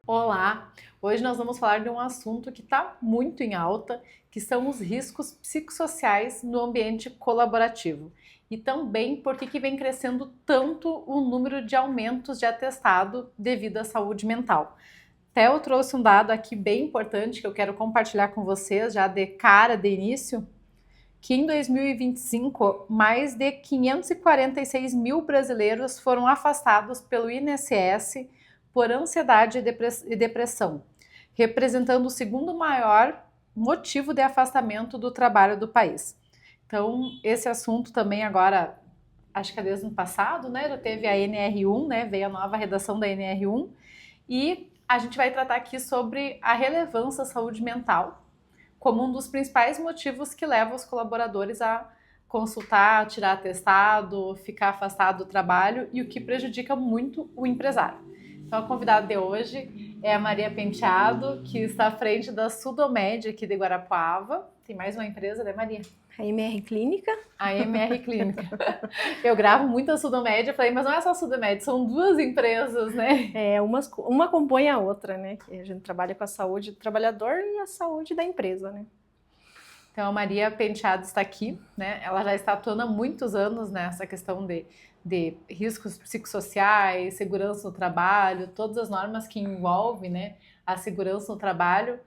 Olá! Hoje nós vamos falar de um assunto que está muito em alta, que são os riscos psicossociais no ambiente colaborativo. E também por que vem crescendo tanto o número de aumentos de atestado devido à saúde mental. Theo trouxe um dado aqui bem importante que eu quero compartilhar com vocês já de cara, de início, que em 2025 mais de 546 mil brasileiros foram afastados pelo INSS por ansiedade e depressão, representando o segundo maior motivo de afastamento do trabalho do país. Então, esse assunto também agora, acho que é desde o ano passado, né, já teve a NR1, né, veio a nova redação da NR1, e a gente vai tratar aqui sobre a relevância da saúde mental como um dos principais motivos que leva os colaboradores a consultar, tirar atestado, ficar afastado do trabalho e o que prejudica muito o empresário. Então, a convidada de hoje é a Maria Penteado, que está à frente da Sudomed aqui de Guarapuava. Tem mais uma empresa, né, Maria? A MR Clínica. A MR Clínica. Eu gravo muito a Sudomed, eu falei, mas não é só a Sudomed, são duas empresas, né? Uma compõe a outra, né? Que a gente trabalha com a saúde do trabalhador e a saúde da empresa, né? Então, a Maria Penteado está aqui, né? Ela já está atuando há muitos anos nessa questão de riscos psicossociais, segurança no trabalho, todas as normas que envolvem, né, a segurança no trabalho.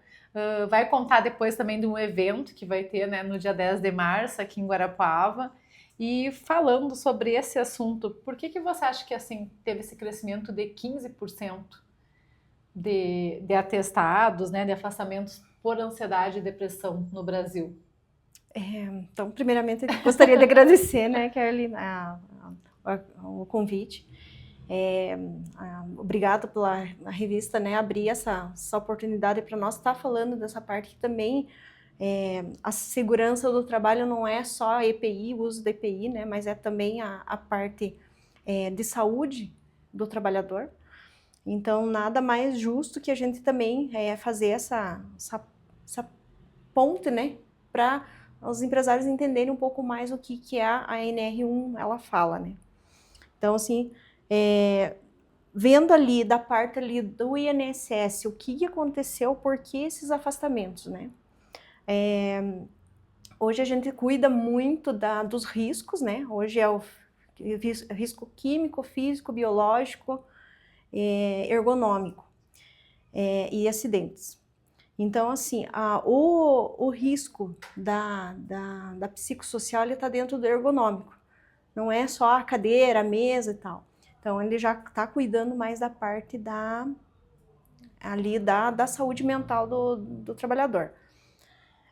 Vai contar depois também de um evento que vai ter, né, no dia 10 de março aqui em Guarapuava. E falando sobre esse assunto, por que você acha que assim teve esse crescimento de 15% de atestados, né, de afastamentos por ansiedade e depressão no Brasil? Então, primeiramente, eu gostaria de agradecer, né, Carly, o convite. Obrigado pela revista, né, abrir essa oportunidade para nós estar falando dessa parte que também a segurança do trabalho não é só a EPI, o uso da EPI, né, mas é também a parte de saúde do trabalhador. Então, nada mais justo que a gente também fazer essa ponte, né, para os empresários entenderem um pouco mais o que a NR1 ela fala, né. Então, assim, vendo ali da parte ali do INSS, o que aconteceu, por que esses afastamentos, né? Hoje a gente cuida muito dos riscos, né? Hoje é o risco químico, físico, biológico, ergonômico e acidentes. Então, assim, o risco da psicossocial está dentro do ergonômico. Não é só a cadeira, a mesa e tal. Então, ele já está cuidando mais da parte da saúde mental do trabalhador.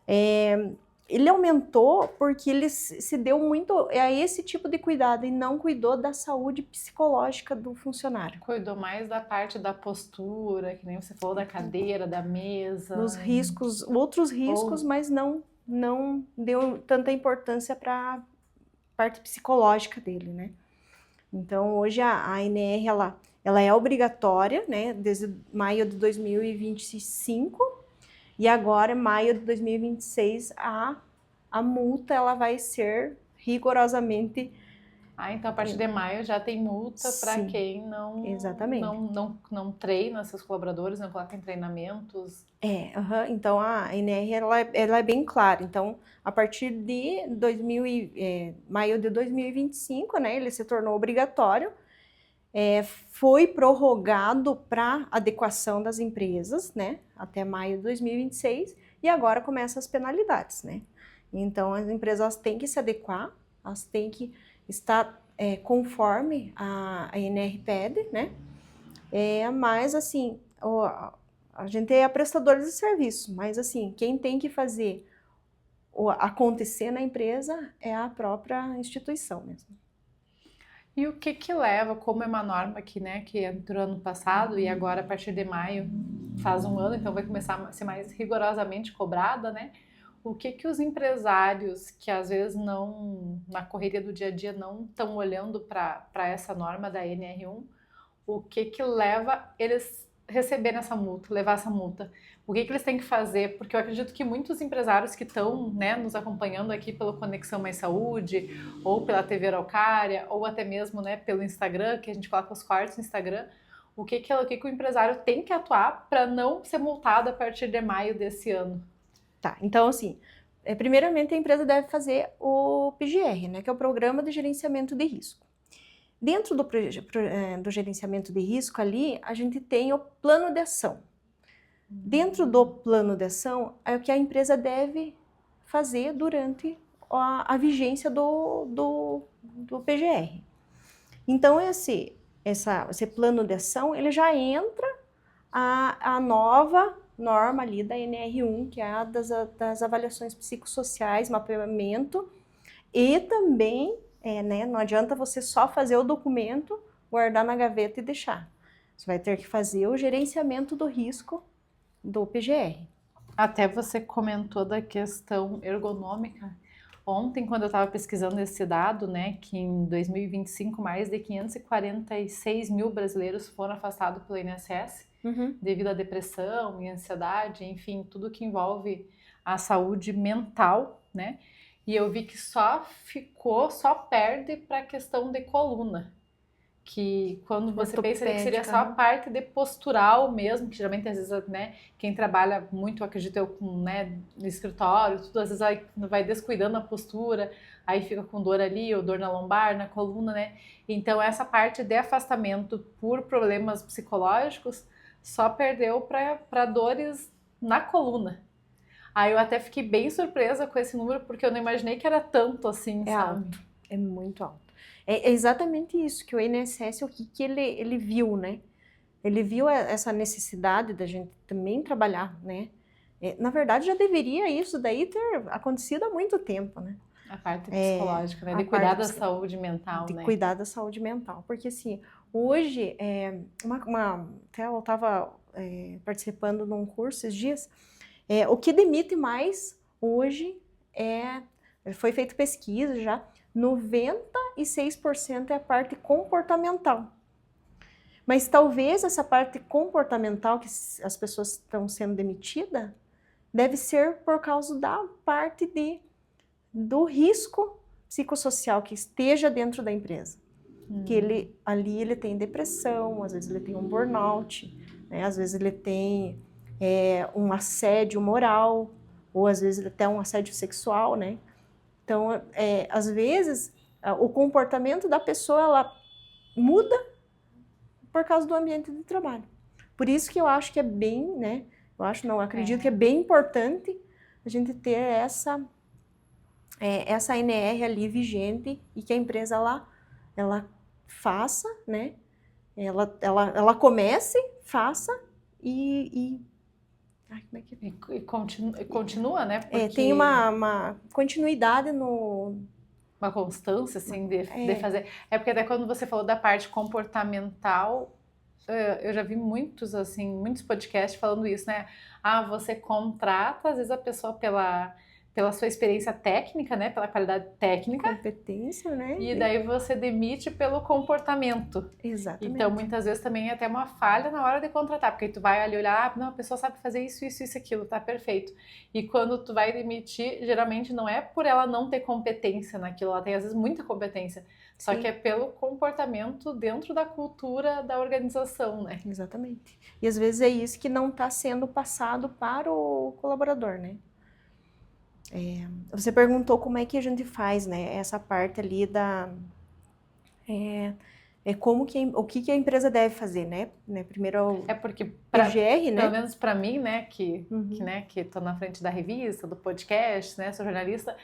Ele aumentou porque ele se deu muito a esse tipo de cuidado e não cuidou da saúde psicológica do funcionário. Cuidou mais da parte da postura, que nem você falou, da cadeira, da mesa. Dos riscos, outros riscos, mas não deu tanta importância para a parte psicológica dele, né? Então, hoje a ANR, ela é obrigatória, né, desde maio de 2025, e agora, maio de 2026, a multa ela vai ser rigorosamente... Então a partir de maio já tem multa para quem não treina seus colaboradores, não coloca em treinamentos. Então a ANR ela é bem clara. Então, a partir de maio de 2025, né, ele se tornou obrigatório, foi prorrogado para adequação das empresas, né, até maio de 2026, e agora começam as penalidades, né. Então, as empresas têm que se adequar, elas têm que estar conforme a ANR pede, né, mas assim, a gente é prestador de serviço, mas assim, quem tem que fazer acontecer na empresa é a própria instituição mesmo. E o que leva, como é uma norma que, né, que entrou ano passado e agora a partir de maio faz um ano, então vai começar a ser mais rigorosamente cobrada, né? O que os empresários que às vezes não, na correria do dia a dia, não estão olhando para essa norma da NR1, o que leva eles receberem essa multa, levar essa multa? O que eles têm que fazer? Porque eu acredito que muitos empresários que estão, né, nos acompanhando aqui pelo Conexão Mais Saúde, ou pela TV Araucária, ou até mesmo, né, pelo Instagram, que a gente coloca os cortes no Instagram, o que o empresário tem que atuar para não ser multado a partir de maio desse ano? Tá, então assim, primeiramente a empresa deve fazer o PGR, né, que é o Programa de Gerenciamento de Risco. Dentro do gerenciamento de risco ali, a gente tem o plano de ação. Dentro do plano de ação, é o que a empresa deve fazer durante a vigência do PGR. Então, esse plano de ação, ele já entra a nova norma ali da NR1, que é a das avaliações psicossociais, mapeamento, e também, né, não adianta você só fazer o documento, guardar na gaveta e deixar. Você vai ter que fazer o gerenciamento do risco do PGR. Até você comentou da questão ergonômica. Ontem, quando eu estava pesquisando esse dado, né, que em 2025 mais de 546 mil brasileiros foram afastados pelo INSS devido à depressão e ansiedade, enfim, tudo que envolve a saúde mental, né? E eu vi que só perde para a questão de coluna. Que quando você pensa que seria só a parte de postural mesmo, que geralmente às vezes, né, quem trabalha muito, acredito eu, com, né, no escritório, tudo, às vezes vai descuidando a postura, aí fica com dor ali, ou dor na lombar, na coluna, né? Então essa parte de afastamento por problemas psicológicos só perdeu para dores na coluna. Aí eu até fiquei bem surpresa com esse número, porque eu não imaginei que era tanto assim, sabe? Alto, é muito alto. É exatamente isso, que o INSS, o que ele viu, né? Ele viu essa necessidade da gente também trabalhar, né? Na verdade, já deveria isso daí ter acontecido há muito tempo, né? A parte psicológica, né? De cuidar da saúde mental, né? De cuidar da saúde mental. Porque, assim, hoje, até eu estava participando de um curso esses dias, o que demite mais hoje foi feita pesquisa já, 96% é a parte comportamental. Mas talvez essa parte comportamental que as pessoas estão sendo demitidas deve ser por causa da parte do risco psicossocial que esteja dentro da empresa. Que ele tem depressão, às vezes ele tem um burnout, né? Às vezes ele tem um assédio moral, ou às vezes até um assédio sexual, né? Então, às vezes, o comportamento da pessoa, ela muda por causa do ambiente de trabalho. Por isso que eu acho que é bem, né? Acredito que é bem importante a gente ter essa NR ali vigente e que a empresa, ela faça, né? Ela comece, faça e continua, né? Porque tem uma continuidade uma constância, assim, de fazer. É porque até quando você falou da parte comportamental, eu já vi muitos podcasts falando isso, né? Você contrata, às vezes, a pessoa pela sua experiência técnica, né? Pela qualidade técnica. Competência, né? E daí você demite pelo comportamento. Exatamente. Então, muitas vezes também é até uma falha na hora de contratar, porque tu vai ali olhar, não, a pessoa sabe fazer isso, aquilo, tá perfeito. E quando tu vai demitir, geralmente não é por ela não ter competência naquilo, ela tem às vezes muita competência, só que é pelo comportamento dentro da cultura da organização, né? Exatamente. E às vezes é isso que não está sendo passado para o colaborador, né? Você perguntou como é que a gente faz, né? Essa parte ali o que a empresa deve fazer, né? Primeiro porque PGR, né? Pelo menos para mim, né, que tô na frente da revista, do podcast, né, sou jornalista,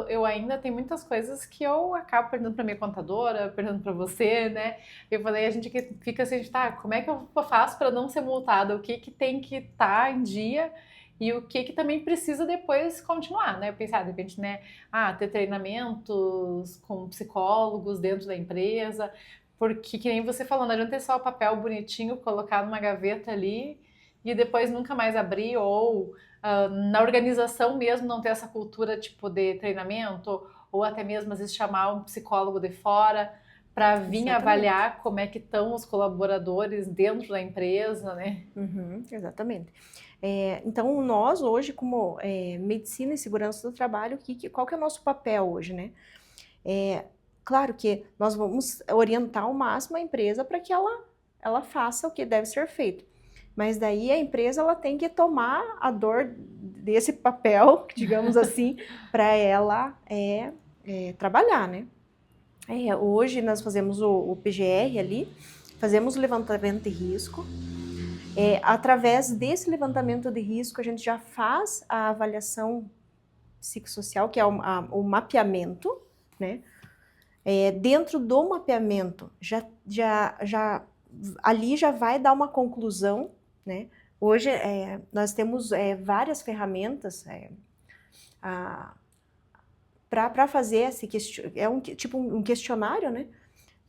eu ainda tenho muitas coisas que eu acabo perguntando para minha contadora, perguntando para você, né? Eu falei, a gente fica assim, como é que eu faço para não ser multada? O que tem que estar em dia? E o que também precisa depois continuar, né? Pensar, de repente, né? Ter treinamentos com psicólogos dentro da empresa, porque, que nem você falou, não adianta ter só o papel bonitinho, colocar numa gaveta ali e depois nunca mais abrir, ou na organização mesmo não ter essa cultura tipo de treinamento, ou até mesmo às vezes chamar um psicólogo de fora para vir avaliar como é que estão os colaboradores dentro da empresa, né? Exatamente. Então, nós hoje, como medicina e segurança do trabalho, qual que é o nosso papel hoje, né? Claro que nós vamos orientar ao máximo a empresa para que ela ela faça o que deve ser feito. Mas daí a empresa ela tem que tomar a dor desse papel, digamos assim, para ela trabalhar, né? Hoje nós fazemos o PGR ali, fazemos o levantamento de risco. Através desse levantamento de risco, a gente já faz a avaliação psicossocial, que é o mapeamento, né? Dentro do mapeamento, ali já vai dar uma conclusão, né? Hoje nós temos várias ferramentas para fazer esse tipo um questionário, né?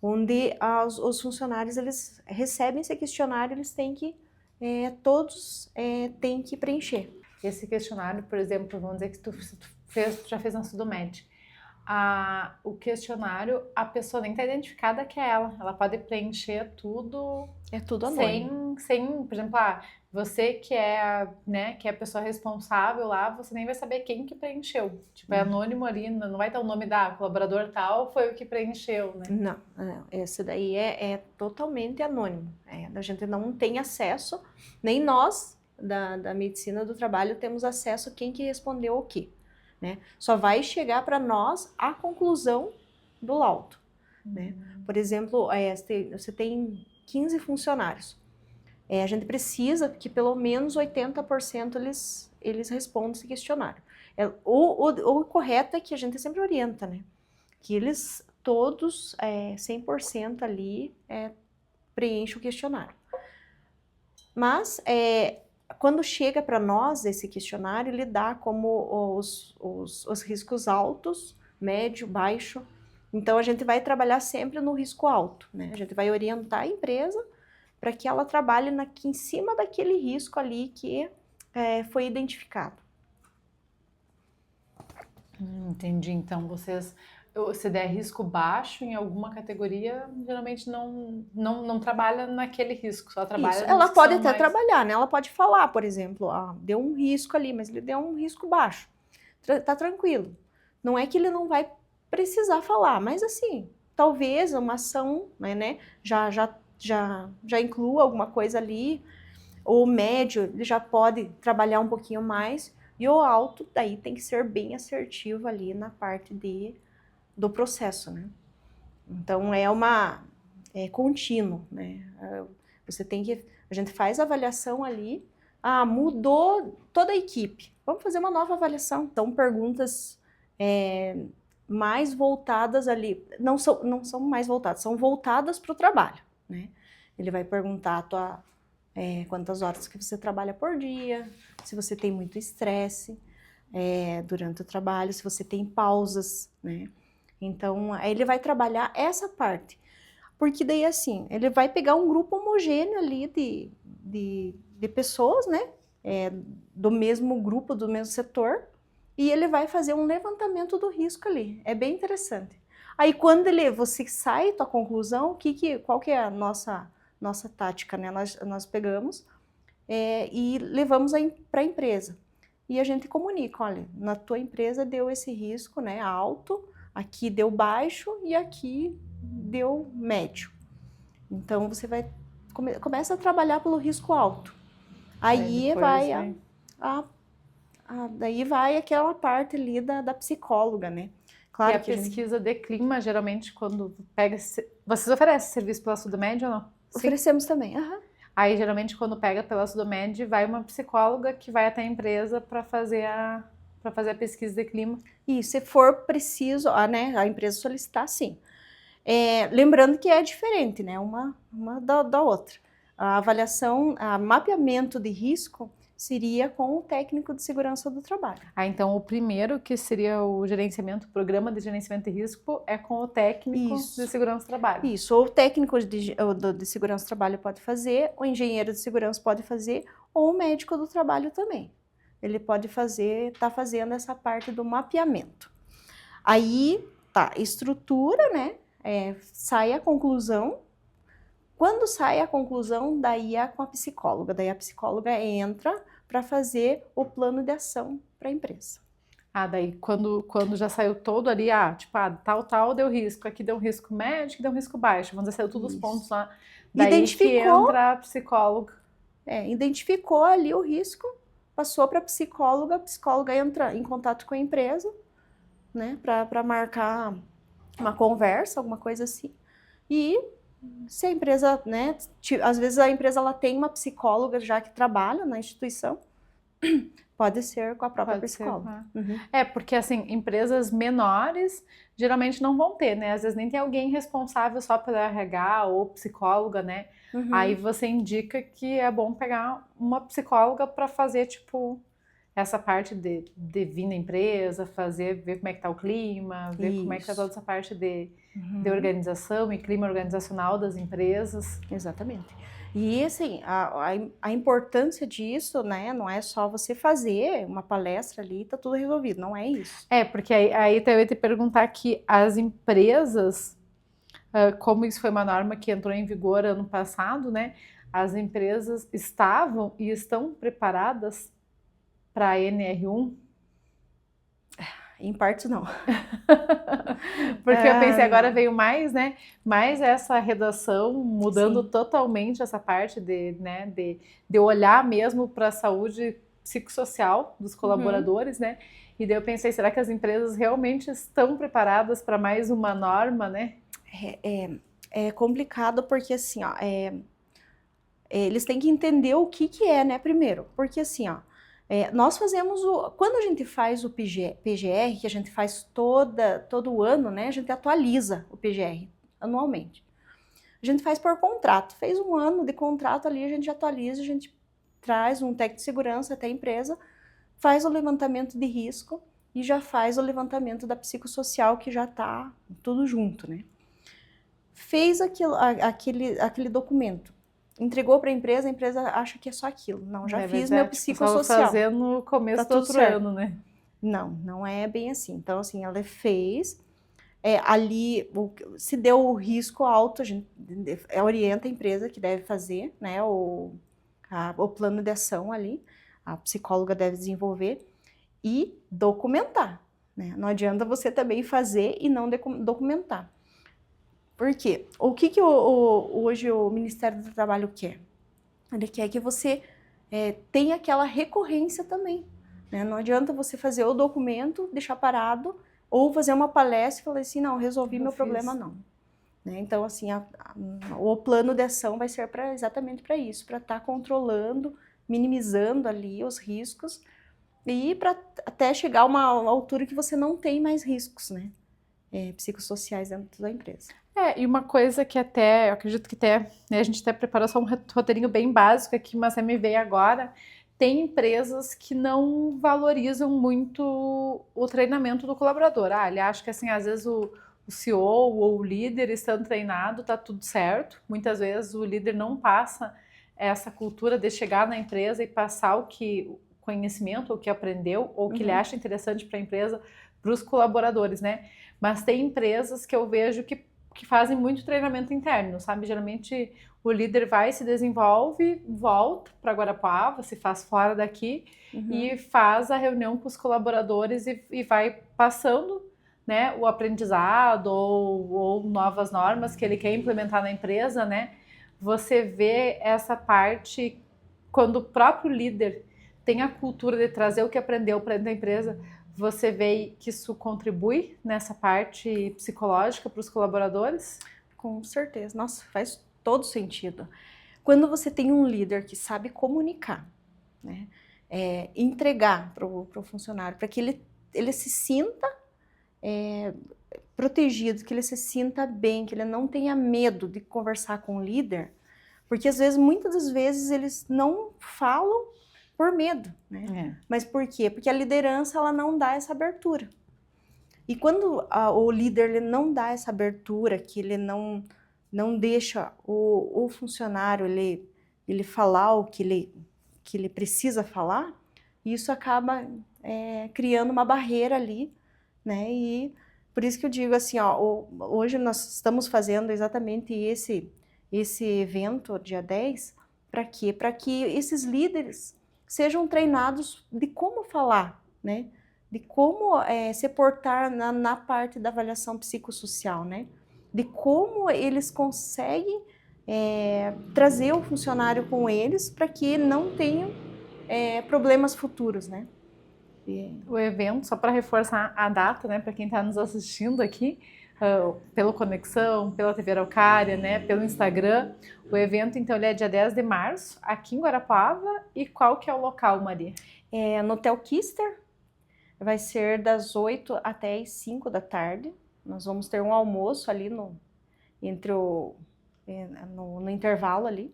Onde os funcionários eles recebem esse questionário, eles têm que todos têm que preencher. Esse questionário, por exemplo, vamos dizer que tu já fez na Sudomed. O questionário, a pessoa nem está identificada que é ela. Ela pode preencher tudo. É tudo anônimo. Sem, por exemplo, você que é a pessoa responsável lá, você nem vai saber quem que preencheu. Tipo, é anônimo ali, não vai ter o nome da colaborador tal, foi o que preencheu, né? Não, esse daí é totalmente anônimo. A gente não tem acesso, nem nós da medicina do trabalho temos acesso a quem que respondeu o quê. Né? Só vai chegar para nós a conclusão do laudo. Né? Por exemplo, você tem 15 funcionários. A gente precisa que pelo menos 80% eles respondam esse questionário. O correto é que a gente sempre orienta, né? Que eles todos, 100% ali, preenchem o questionário. Mas, quando chega para nós esse questionário, ele dá como os riscos altos, médio, baixo. Então, a gente vai trabalhar sempre no risco alto, né? A gente vai orientar a empresa para que ela trabalhe em cima daquele risco ali que foi identificado. Entendi. Então, se der risco baixo em alguma categoria, geralmente não trabalha naquele risco, só trabalha... Isso, ela pode até trabalhar, né? Ela pode falar, por exemplo, deu um risco ali, mas ele deu um risco baixo. Tá tranquilo. Não é que ele não vai precisar falar, mas assim, talvez uma ação, né, já inclua alguma coisa ali, o médio, ele já pode trabalhar um pouquinho mais, e o alto, daí tem que ser bem assertivo ali na parte do processo, né? Então, é contínuo, né? A gente faz a avaliação ali, mudou toda a equipe, vamos fazer uma nova avaliação. Então, perguntas mais voltadas ali, não são mais voltadas, são voltadas para o trabalho, né? Ele vai perguntar quantas horas que você trabalha por dia, se você tem muito estresse durante o trabalho, se você tem pausas, né? Então, ele vai trabalhar essa parte. Porque daí, assim, ele vai pegar um grupo homogêneo ali de pessoas, né? Do mesmo grupo, do mesmo setor, e ele vai fazer um levantamento do risco ali. É bem interessante. Aí, quando você sai da conclusão, qual que é a nossa tática, né? Nós pegamos e levamos para a empresa. E a gente comunica, olha, na tua empresa deu esse risco, né, alto, aqui deu baixo e aqui deu médio. Então, você começa a trabalhar pelo risco alto. Aí daí vai aquela parte ali da psicóloga, né? Claro, e a pesquisa de clima, geralmente, quando pega... Vocês oferecem serviço pela Sudomed ou não? Oferecemos também, Aí, geralmente, quando pega pela Sudomed, vai uma psicóloga que vai até a empresa para fazer a pesquisa de clima. E se for preciso, né, a empresa solicitar, sim. Lembrando que é diferente, né, uma da outra. A avaliação, mapeamento de risco seria com o técnico de segurança do trabalho. Então, o primeiro, que seria o programa de gerenciamento de risco, é com o técnico de segurança do trabalho. Isso, ou o técnico de segurança do trabalho pode fazer, o engenheiro de segurança pode fazer, ou o médico do trabalho também. Ele pode tá fazendo essa parte do mapeamento. Aí, estrutura, né? Sai a conclusão. Quando sai a conclusão, daí é com a psicóloga. Daí a psicóloga entra para fazer o plano de ação para a empresa. Ah, daí quando já saiu todo ali, tipo, tal deu risco, aqui deu um risco médio, aqui deu um risco baixo, vamos dizer, saiu todos os pontos Isso. lá, daí que Identificou, entra a psicóloga. identificou ali o risco, passou para a psicóloga entra em contato com a empresa, né, para marcar uma conversa, alguma coisa assim. E se a empresa, né, às vezes a empresa ela tem uma psicóloga já que trabalha na instituição, pode ser com a própria Pode ser, psicóloga. né? Uhum. Porque assim, empresas menores geralmente não vão ter, né? Às vezes nem tem alguém responsável só pelo RH ou psicóloga, né? Aí Uhum. você indica que é bom pegar uma psicóloga para fazer, tipo, essa parte de vir na empresa, ver como é que tá o clima, ver como é que tá toda Isso. essa parte de Uhum. organização e clima organizacional das empresas. Exatamente. E assim, a importância disso, né, não é só você fazer uma palestra ali e tá tudo resolvido, não é isso. Porque aí eu ia te perguntar que as empresas, como isso foi uma norma que entrou em vigor ano passado, né? As empresas estavam e estão preparadas para a NR1? Em partes não. Porque eu pensei, agora Não. veio mais, né? Mais essa redação mudando Sim. totalmente essa parte né, de olhar mesmo para a saúde psicossocial dos Uhum. colaboradores, né? E daí eu pensei, será que as empresas realmente estão preparadas para mais uma norma, né? É complicado porque assim, ó, eles têm que entender o que é, né, primeiro. Porque assim, ó, nós fazemos quando a gente faz o PGR, que a gente faz todo ano, né, a gente atualiza o PGR anualmente. A gente faz por contrato. Fez um ano de contrato ali, a gente atualiza, a gente traz um técnico de segurança até a empresa, faz o levantamento de risco e já faz o levantamento da psicossocial, que já está tudo junto, né? Fez aquele documento, entregou para a empresa acha que é só aquilo. Não, já fiz meu Tipo, só vou psicossocial, fazer no tá começo do tudo outro certo. ano, né? Não, não é bem assim. Então, assim, ela fez, ali, se deu o risco alto, a gente orienta a empresa que deve fazer, né, o plano de ação ali, a psicóloga deve desenvolver e documentar, né? Não adianta você também fazer e não documentar. Por quê? O que hoje o Ministério do Trabalho quer? Ele quer que você tenha aquela recorrência também, né? Não adianta você fazer o documento, deixar parado, ou fazer uma palestra e falar assim, não, resolvi Eu meu problema, fiz. não. Né? Então, assim, o plano de ação vai ser exatamente para isso, para estar controlando, minimizando ali os riscos e para até chegar a uma altura que você não tem mais riscos, né? Psicossociais dentro da empresa. E uma coisa que até, eu acredito que até, né, a gente até preparou só um roteirinho bem básico aqui, mas me veio agora, tem empresas que não valorizam muito o treinamento do colaborador. Ele acha que assim, às vezes o CEO ou o líder estando treinado, tá tudo certo. Muitas vezes o líder não passa essa cultura de chegar na empresa e passar o conhecimento, o que aprendeu, ou o que ele acha interessante para a empresa, para os colaboradores, né? Mas tem empresas que eu vejo que fazem muito treinamento interno, sabe? Geralmente o líder vai, se desenvolve, volta para Guarapuava, se faz fora daqui e faz a reunião com os colaboradores e vai passando, né, o aprendizado ou novas normas que ele quer implementar na empresa, né? Você vê essa parte quando o próprio líder tem a cultura de trazer o que aprendeu para dentro da empresa, você vê que isso contribui nessa parte psicológica para os colaboradores? Com certeza. Nossa, faz todo sentido. Quando você tem um líder que sabe comunicar, né, entregar para o funcionário, para que ele se sinta protegido, que ele se sinta bem, que ele não tenha medo de conversar com o líder, porque às vezes, muitas das vezes, eles não falam por medo, né? Mas por quê? Porque a liderança ela não dá essa abertura. E quando o líder ele não dá essa abertura, que ele não deixa o funcionário ele falar o que ele precisa falar, isso acaba criando uma barreira ali, né? E por isso que eu digo assim, hoje nós estamos fazendo exatamente esse evento, dia 10, para quê? Para que esses líderes sejam treinados de como falar, né? de como se portar na parte da avaliação psicossocial, né? De como eles conseguem trazer o funcionário com eles para que não tenham problemas futuros, né? O evento, só para reforçar a data, né, para quem está nos assistindo aqui, pelo Conexão, pela TV Araucária, né, pelo Instagram, o evento, então, ele é dia 10 de março, aqui em Guarapuava, e qual que é o local, Maria? No Hotel Kister, vai ser das 8 até as 5 da tarde, nós vamos ter um almoço ali no intervalo ali,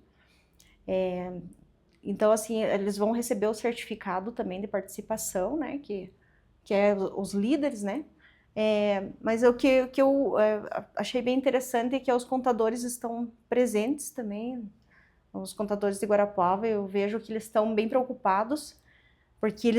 então, assim, eles vão receber o certificado também de participação, né, que é os líderes, né, mas o que eu achei bem interessante é que os contadores estão presentes também, os contadores de Guarapuava, eu vejo que eles estão bem preocupados, porque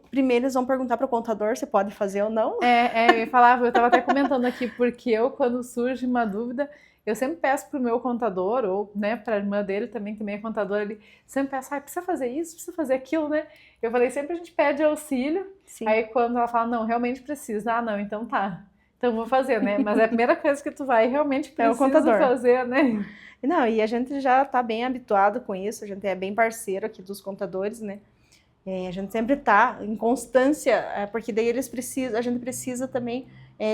primeiro eles vão perguntar para o contador se pode fazer ou não. Eu ia falar, eu estava até comentando aqui, porque quando surge uma dúvida, eu sempre peço para o meu contador, ou né, para a irmã dele também, que também é contadora, ele sempre peça, precisa fazer isso, precisa fazer aquilo, né? Eu falei, sempre a gente pede auxílio, Sim. Aí quando ela fala, não, realmente precisa, não, então tá, então vou fazer, né? Mas é a primeira coisa que tu vai, realmente precisa fazer, né? Não, e a gente já está bem habituado com isso, a gente é bem parceiro aqui dos contadores, né? A gente sempre está em constância, porque daí a gente precisa também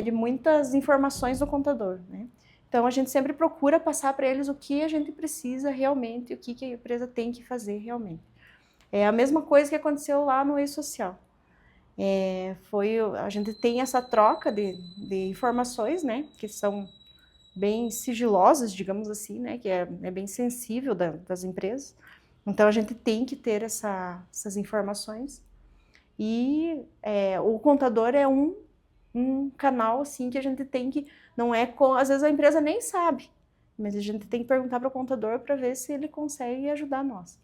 de muitas informações do contador, né? Então, a gente sempre procura passar para eles o que a gente precisa realmente, o que a empresa tem que fazer realmente. É a mesma coisa que aconteceu lá no E-Social. A gente tem essa troca de informações, né, que são bem sigilosas, digamos assim, né, que é bem sensível das empresas. Então, a gente tem que ter essas informações. E o contador é um canal assim que a gente tem que, às vezes a empresa nem sabe, mas a gente tem que perguntar para o contador para ver se ele consegue ajudar nós.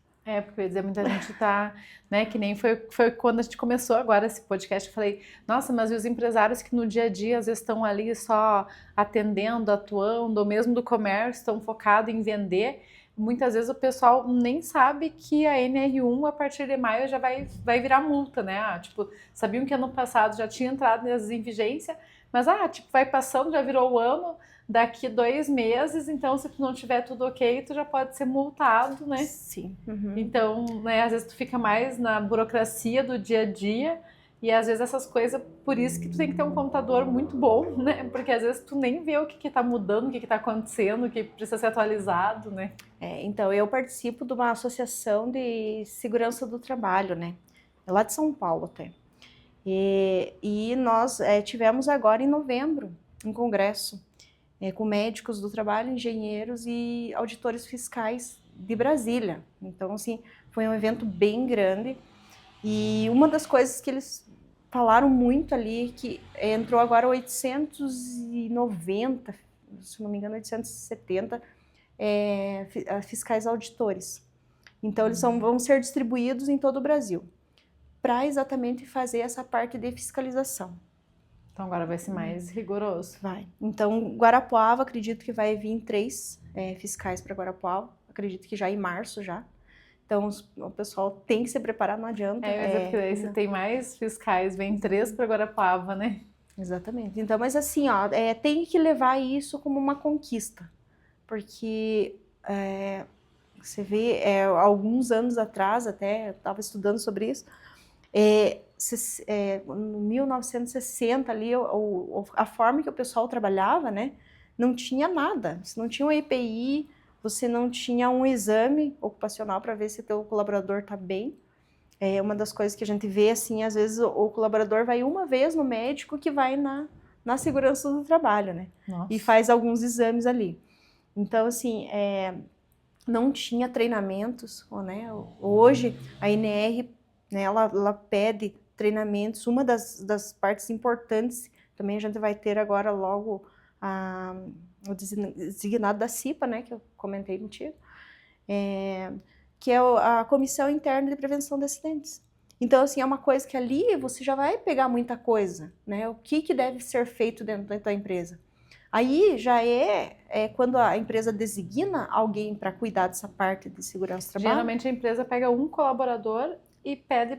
Porque eu ia dizer, muita gente tá, né, que nem foi quando a gente começou agora esse podcast, eu falei, nossa, mas e os empresários que no dia a dia às vezes estão ali só atendendo, atuando, ou mesmo do comércio, estão focados em vender, muitas vezes o pessoal nem sabe que a NR1 a partir de maio já vai virar multa, né? Tipo, sabiam que ano passado já tinha entrado nessas em vigência, mas tipo, vai passando, já virou o ano, daqui 2 meses, então se tu não tiver tudo ok, tu já pode ser multado, né? Sim. Uhum. Então, né, às vezes tu fica mais na burocracia do dia a dia, e às vezes essas coisas, por isso que tu tem que ter um contador muito bom, né? Porque às vezes tu nem vê o que tá mudando, o que tá acontecendo, o que precisa ser atualizado, né? Então, eu participo de uma associação de segurança do trabalho, né? É lá de São Paulo até. E nós tivemos agora em novembro um congresso com médicos do trabalho, engenheiros e auditores fiscais de Brasília. Então, assim, foi um evento bem grande. E uma das coisas que eles falaram muito ali, que entrou agora 890, se não me engano, 870 fiscais auditores. Então, eles vão ser distribuídos em todo o Brasil, para exatamente fazer essa parte de fiscalização. Então, agora vai ser mais rigoroso. Vai. Então, Guarapuava, acredito que vai vir 3 fiscais para Guarapuava, acredito que já em março já. Então, o pessoal tem que se preparar, não adianta. Porque daí você tem mais fiscais, vem 3 para Guarapuava, né? Exatamente. Então, mas assim, tem que levar isso como uma conquista, porque você vê, alguns anos atrás, até estava estudando sobre isso, em 1960 ali, a forma que o pessoal trabalhava, né, não tinha nada, você não tinha um EPI, você não tinha um exame ocupacional para ver se o teu colaborador está bem. Uma das coisas que a gente vê, assim, às vezes o colaborador vai uma vez no médico que vai na segurança do trabalho, né? Nossa. E faz alguns exames ali. Então, assim, não tinha treinamentos, né? Hoje, a INR, né, ela pede treinamentos. Uma das partes importantes, também a gente vai ter agora logo o designado da CIPA, né, que eu comentei contigo, que é a Comissão Interna de Prevenção de Acidentes. Então, assim, é uma coisa que ali você já vai pegar muita coisa, né? O que deve ser feito dentro da empresa. Aí já quando a empresa designa alguém para cuidar dessa parte de segurança do trabalho. Geralmente a empresa pega um colaborador e pede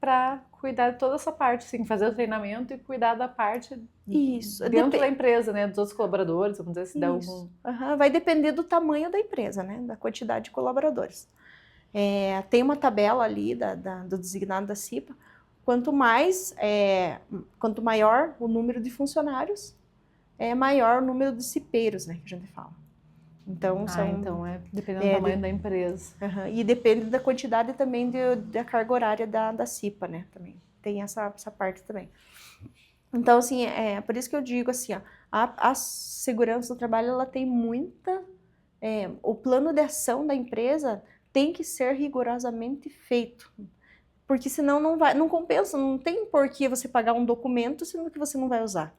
para cuidar de toda essa parte, assim, fazer o treinamento e cuidar da parte Isso. dentro da empresa, né? Dos outros colaboradores, vamos dizer, se der algum... Vai depender do tamanho da empresa, né? Da quantidade de colaboradores. Tem uma tabela ali do designado da CIPA. Quanto maior o número de funcionários, maior o número de cipeiros, né? Que a gente fala. Então, dependendo do tamanho da empresa. E depende da quantidade também da carga horária da CIPA, né? Também tem essa parte também. Então, assim, por isso que eu digo assim, ó, a segurança do trabalho, ela tem muita... o plano de ação da empresa tem que ser rigorosamente feito. Porque senão não compensa, não tem por que você pagar um documento sendo que você não vai usar,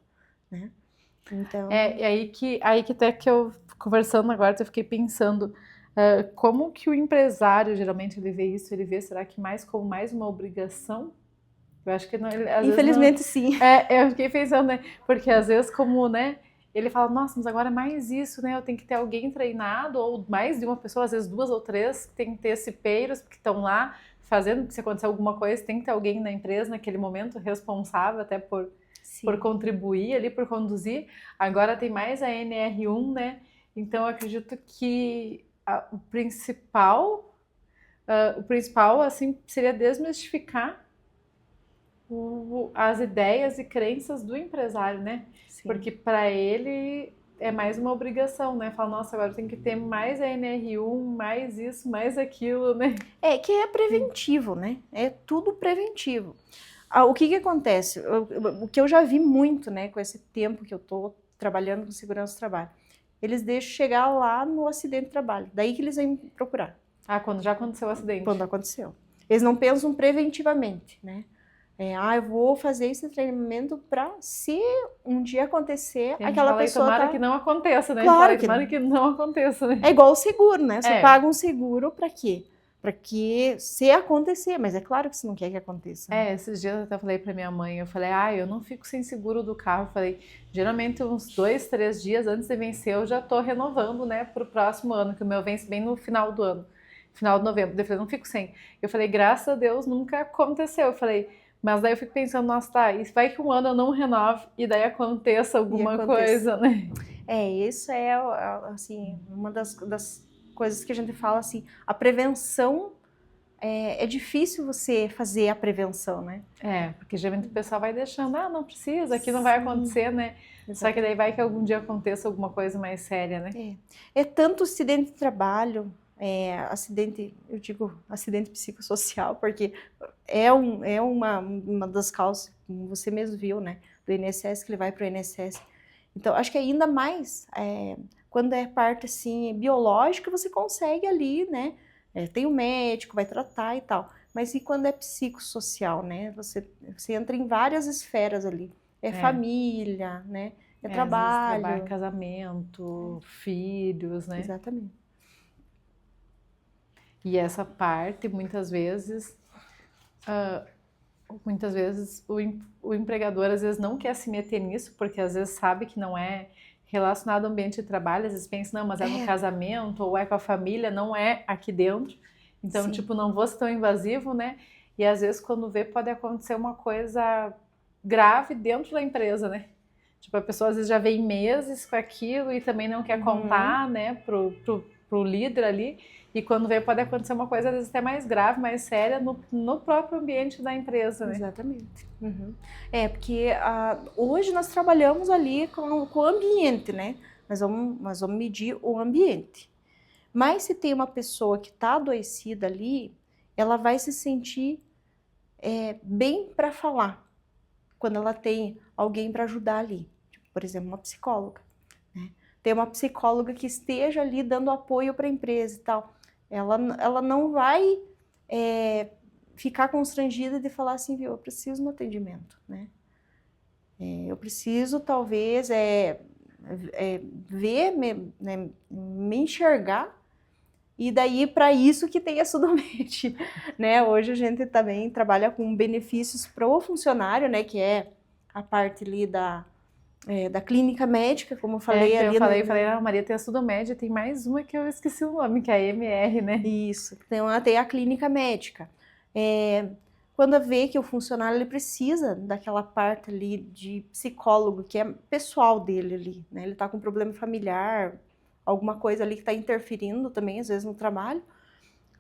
né? Então... aí que até que eu, conversando agora, eu fiquei pensando, como que o empresário, geralmente, ele vê isso? Ele vê, será que como mais uma obrigação? Eu acho que não, às Infelizmente, vezes sim. Eu fiquei pensando, né? Porque às vezes como, né? Ele fala, nossa, mas agora é mais isso, né? Eu tenho que ter alguém treinado, ou mais de uma pessoa, às vezes 2 ou 3, que tem que ter cipeiros que estão lá fazendo, se acontecer alguma coisa, tem que ter alguém na empresa naquele momento responsável até por contribuir ali, por conduzir. Agora tem mais a NR1, né? Então eu acredito que o principal, assim, seria desmistificar as ideias e crenças do empresário, né? Sim. Porque para ele é mais uma obrigação, né? Fala, nossa, agora tem que ter mais a NR1, mais isso, mais aquilo, né? Que é preventivo, né? É tudo preventivo. O que acontece? O que eu já vi muito, né, com esse tempo que eu tô trabalhando com segurança do trabalho, eles deixam chegar lá no acidente de trabalho, daí que eles vêm procurar. Quando já aconteceu o acidente. Quando aconteceu. Eles não pensam preventivamente, né? Eu vou fazer esse treinamento para se um dia acontecer, aquela pessoa tomara que não aconteça, né? Claro tomara que não aconteça, né? É igual o seguro, né? Você paga um seguro para quê? Para que se acontecer, mas é claro que você não quer que aconteça. Né? Esses dias eu até falei para minha mãe, eu falei, eu não fico sem seguro do carro. Eu falei, geralmente uns 2, 3 dias antes de vencer eu já tô renovando, né, pro próximo ano, que o meu vence bem no final do ano, final de novembro. Eu falei, não fico sem. Eu falei, graças a Deus nunca aconteceu. Eu falei, mas daí eu fico pensando, nossa, tá, e vai que um ano eu não renove e daí aconteça alguma coisa, né? Isso é, assim, uma das coisas que a gente fala, assim, a prevenção, é difícil você fazer a prevenção, né? Porque geralmente o pessoal vai deixando, não precisa, aqui não vai acontecer, né? Exatamente. Só que daí vai que algum dia aconteça alguma coisa mais séria, né? É tanto acidente de trabalho, acidente, eu digo acidente psicossocial, porque é uma das causas, como você mesmo viu, né, do INSS, que ele vai para o INSS. Então, acho que ainda mais, quando é parte, assim, biológica, você consegue ali, né, tem o médico, vai tratar e tal, mas e quando é psicossocial, né, você entra em várias esferas ali, família, né, trabalho, casamento, filhos, né? Exatamente. E essa parte, muitas vezes o empregador às vezes não quer se meter nisso, porque às vezes sabe que não é relacionado ao ambiente de trabalho, às vezes pensa, não, mas é no casamento, ou é com a família, não é aqui dentro. Então, Sim. tipo, não vou ser tão invasivo, né? E às vezes quando vê, pode acontecer uma coisa grave dentro da empresa, né? Tipo, a pessoa às vezes já vem meses com aquilo e também não quer contar, né, pro líder ali. E quando vê, pode acontecer uma coisa, às vezes, até mais grave, mais séria, no próprio ambiente da empresa, né? Exatamente. Porque hoje nós trabalhamos ali com o ambiente, né? Nós vamos medir o ambiente. Mas se tem uma pessoa que está adoecida ali, ela vai se sentir bem para falar, quando ela tem alguém para ajudar ali. Tipo, por exemplo, uma psicóloga. Né? Tem uma psicóloga que esteja ali dando apoio para a empresa e tal. Ela não vai ficar constrangida de falar assim, viu, eu preciso de um atendimento, né? Eu preciso, talvez, ver, me enxergar, e daí para isso que tem a Sudomed, né? Hoje a gente também trabalha com benefícios para o funcionário, né? Que é a parte ali da clínica médica, como eu falei ali. Eu falei, Maria, tem a Sudomed, tem mais uma que eu esqueci o nome, que é a MR, né? Isso, então tem a clínica médica. Quando vê que o funcionário ele precisa daquela parte ali de psicólogo, que é pessoal dele ali, né? Ele está com problema familiar, alguma coisa ali que está interferindo também, às vezes, no trabalho.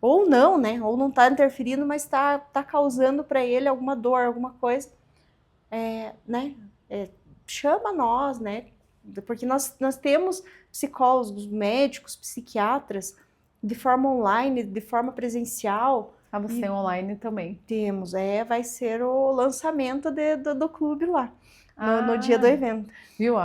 Ou não, né? Ou não está interferindo, mas está causando para ele alguma dor, alguma coisa. Né? Chama nós, né? Porque nós temos psicólogos, médicos, psiquiatras, de forma online, de forma presencial. Ah, você tem online também. Temos, vai ser o lançamento do clube lá, no dia do evento. Viu?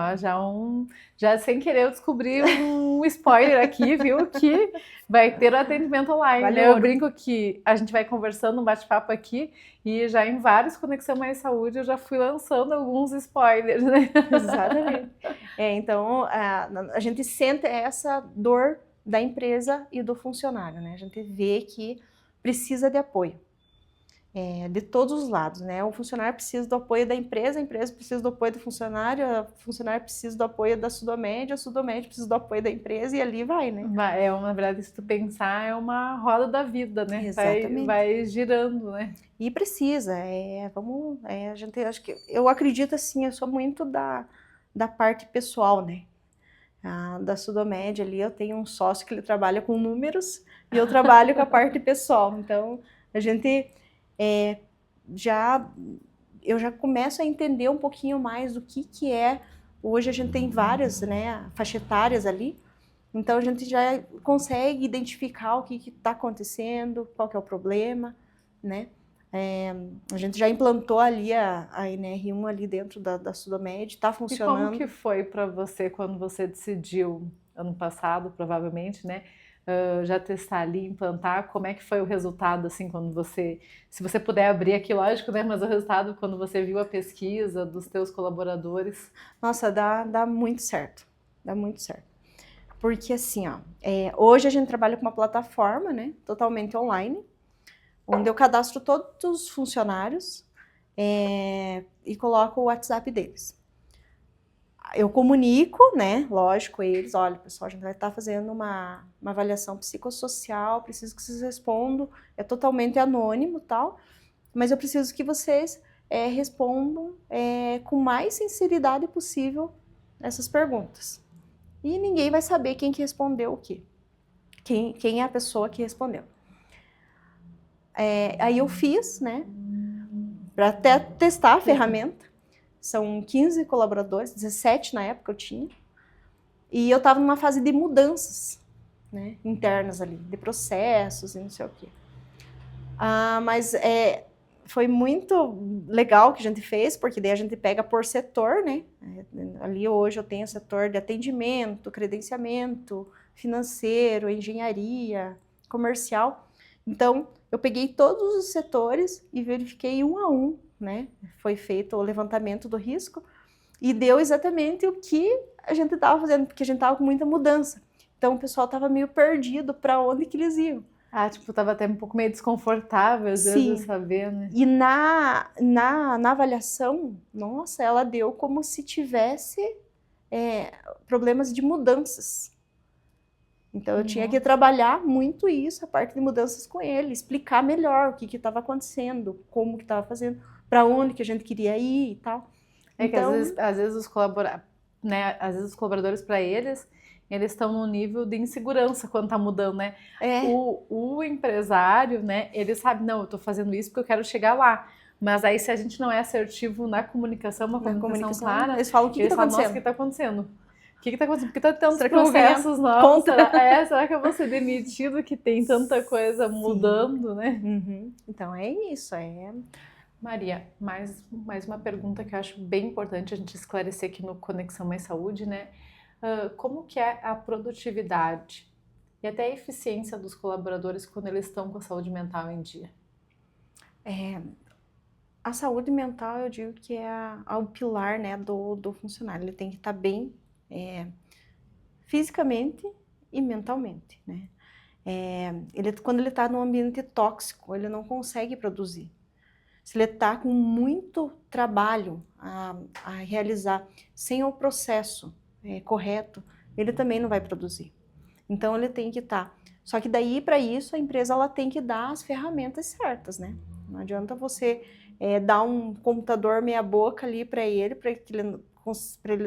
Já sem querer eu descobri um spoiler aqui, viu? Que vai ter o atendimento online, né? Eu brinco que a gente vai conversando, um bate-papo aqui, e já em vários Conexão Mais Saúde eu já fui lançando alguns spoilers, né? Exatamente. Então, a gente sente essa dor da empresa e do funcionário, né? A gente vê que precisa de apoio. De todos os lados, né? O funcionário precisa do apoio da empresa, a empresa precisa do apoio do funcionário, o funcionário precisa do apoio da Sudomed, a Sudomed precisa do apoio da empresa e ali vai, né? Na verdade, se tu pensar, é uma roda da vida, né? Exatamente. Vai girando, né? E precisa, a gente, acho que, eu acredito assim, eu sou muito da parte pessoal, né? Da Sudomed ali, eu tenho um sócio que ele trabalha com números e eu trabalho com a parte pessoal, então a gente... eu já começo a entender um pouquinho mais do que é. Hoje a gente tem várias, né, faixa etárias ali, então a gente já consegue identificar o que está acontecendo, qual que é o problema, né? A gente já implantou ali a NR1 ali dentro da Sudomed, está funcionando. E como que foi para você quando você decidiu, ano passado, provavelmente, né? Já testar ali, implantar, como é que foi o resultado, assim, quando você, se você puder abrir aqui, lógico, né, mas o resultado quando você viu a pesquisa dos teus colaboradores? Nossa, dá muito certo, porque assim, hoje a gente trabalha com uma plataforma, né, totalmente online, onde eu cadastro todos os funcionários e coloco o WhatsApp deles. Eu comunico, né, lógico, eles, olha, pessoal, a gente vai estar fazendo uma avaliação psicossocial, preciso que vocês respondam, é totalmente anônimo, tal, mas eu preciso que vocês respondam com mais sinceridade possível essas perguntas. E ninguém vai saber quem que respondeu o quê, quem é a pessoa que respondeu. Aí eu fiz, né, para até testar a ferramenta. São 15 colaboradores, 17 na época eu tinha. E eu estava numa fase de mudanças, né, internas ali, de processos e não sei o quê. Mas foi muito legal que a gente fez, porque daí a gente pega por setor, né? Ali hoje eu tenho o setor de atendimento, credenciamento, financeiro, engenharia, comercial. Então, eu peguei todos os setores e verifiquei um a um, né? Foi feito o levantamento do risco e deu exatamente o que a gente estava fazendo, porque a gente estava com muita mudança. Então, o pessoal estava meio perdido para onde que eles iam. Tava até um pouco meio desconfortável, às vezes, de saber, né? E na avaliação, nossa, ela deu como se tivesse problemas de mudanças. Então, eu tinha que trabalhar muito isso, a parte de mudanças com ele, explicar melhor o que estava acontecendo, como que estava fazendo, para onde que a gente queria ir e tal. Que às vezes os colaboradores, para eles estão num nível de insegurança quando tá mudando, né? O empresário, né, ele sabe, não, eu tô fazendo isso porque eu quero chegar lá. Mas aí se a gente não é assertivo na comunicação, uma comunicação clara, eles falam o que tá acontecendo? Nossa, o que tá acontecendo? O que tá acontecendo? Por que tá tendo processos novos? Será que eu vou ser demitido que tem tanta coisa mudando, né? Uhum. Então é isso, Maria, mais uma pergunta que eu acho bem importante a gente esclarecer aqui no Conexão Mais Saúde, né? Como que é a produtividade e até a eficiência dos colaboradores quando eles estão com a saúde mental em dia? A saúde mental, eu digo que é o pilar, né, do funcionário. Ele tem que estar bem fisicamente e mentalmente, né? Quando ele está num ambiente tóxico, ele não consegue produzir. Se ele está com muito trabalho a realizar sem o processo correto, ele também não vai produzir. Então, ele tem que estar Só que daí, para isso, a empresa ela tem que dar as ferramentas certas, né? Não adianta você dar um computador meia boca ali para ele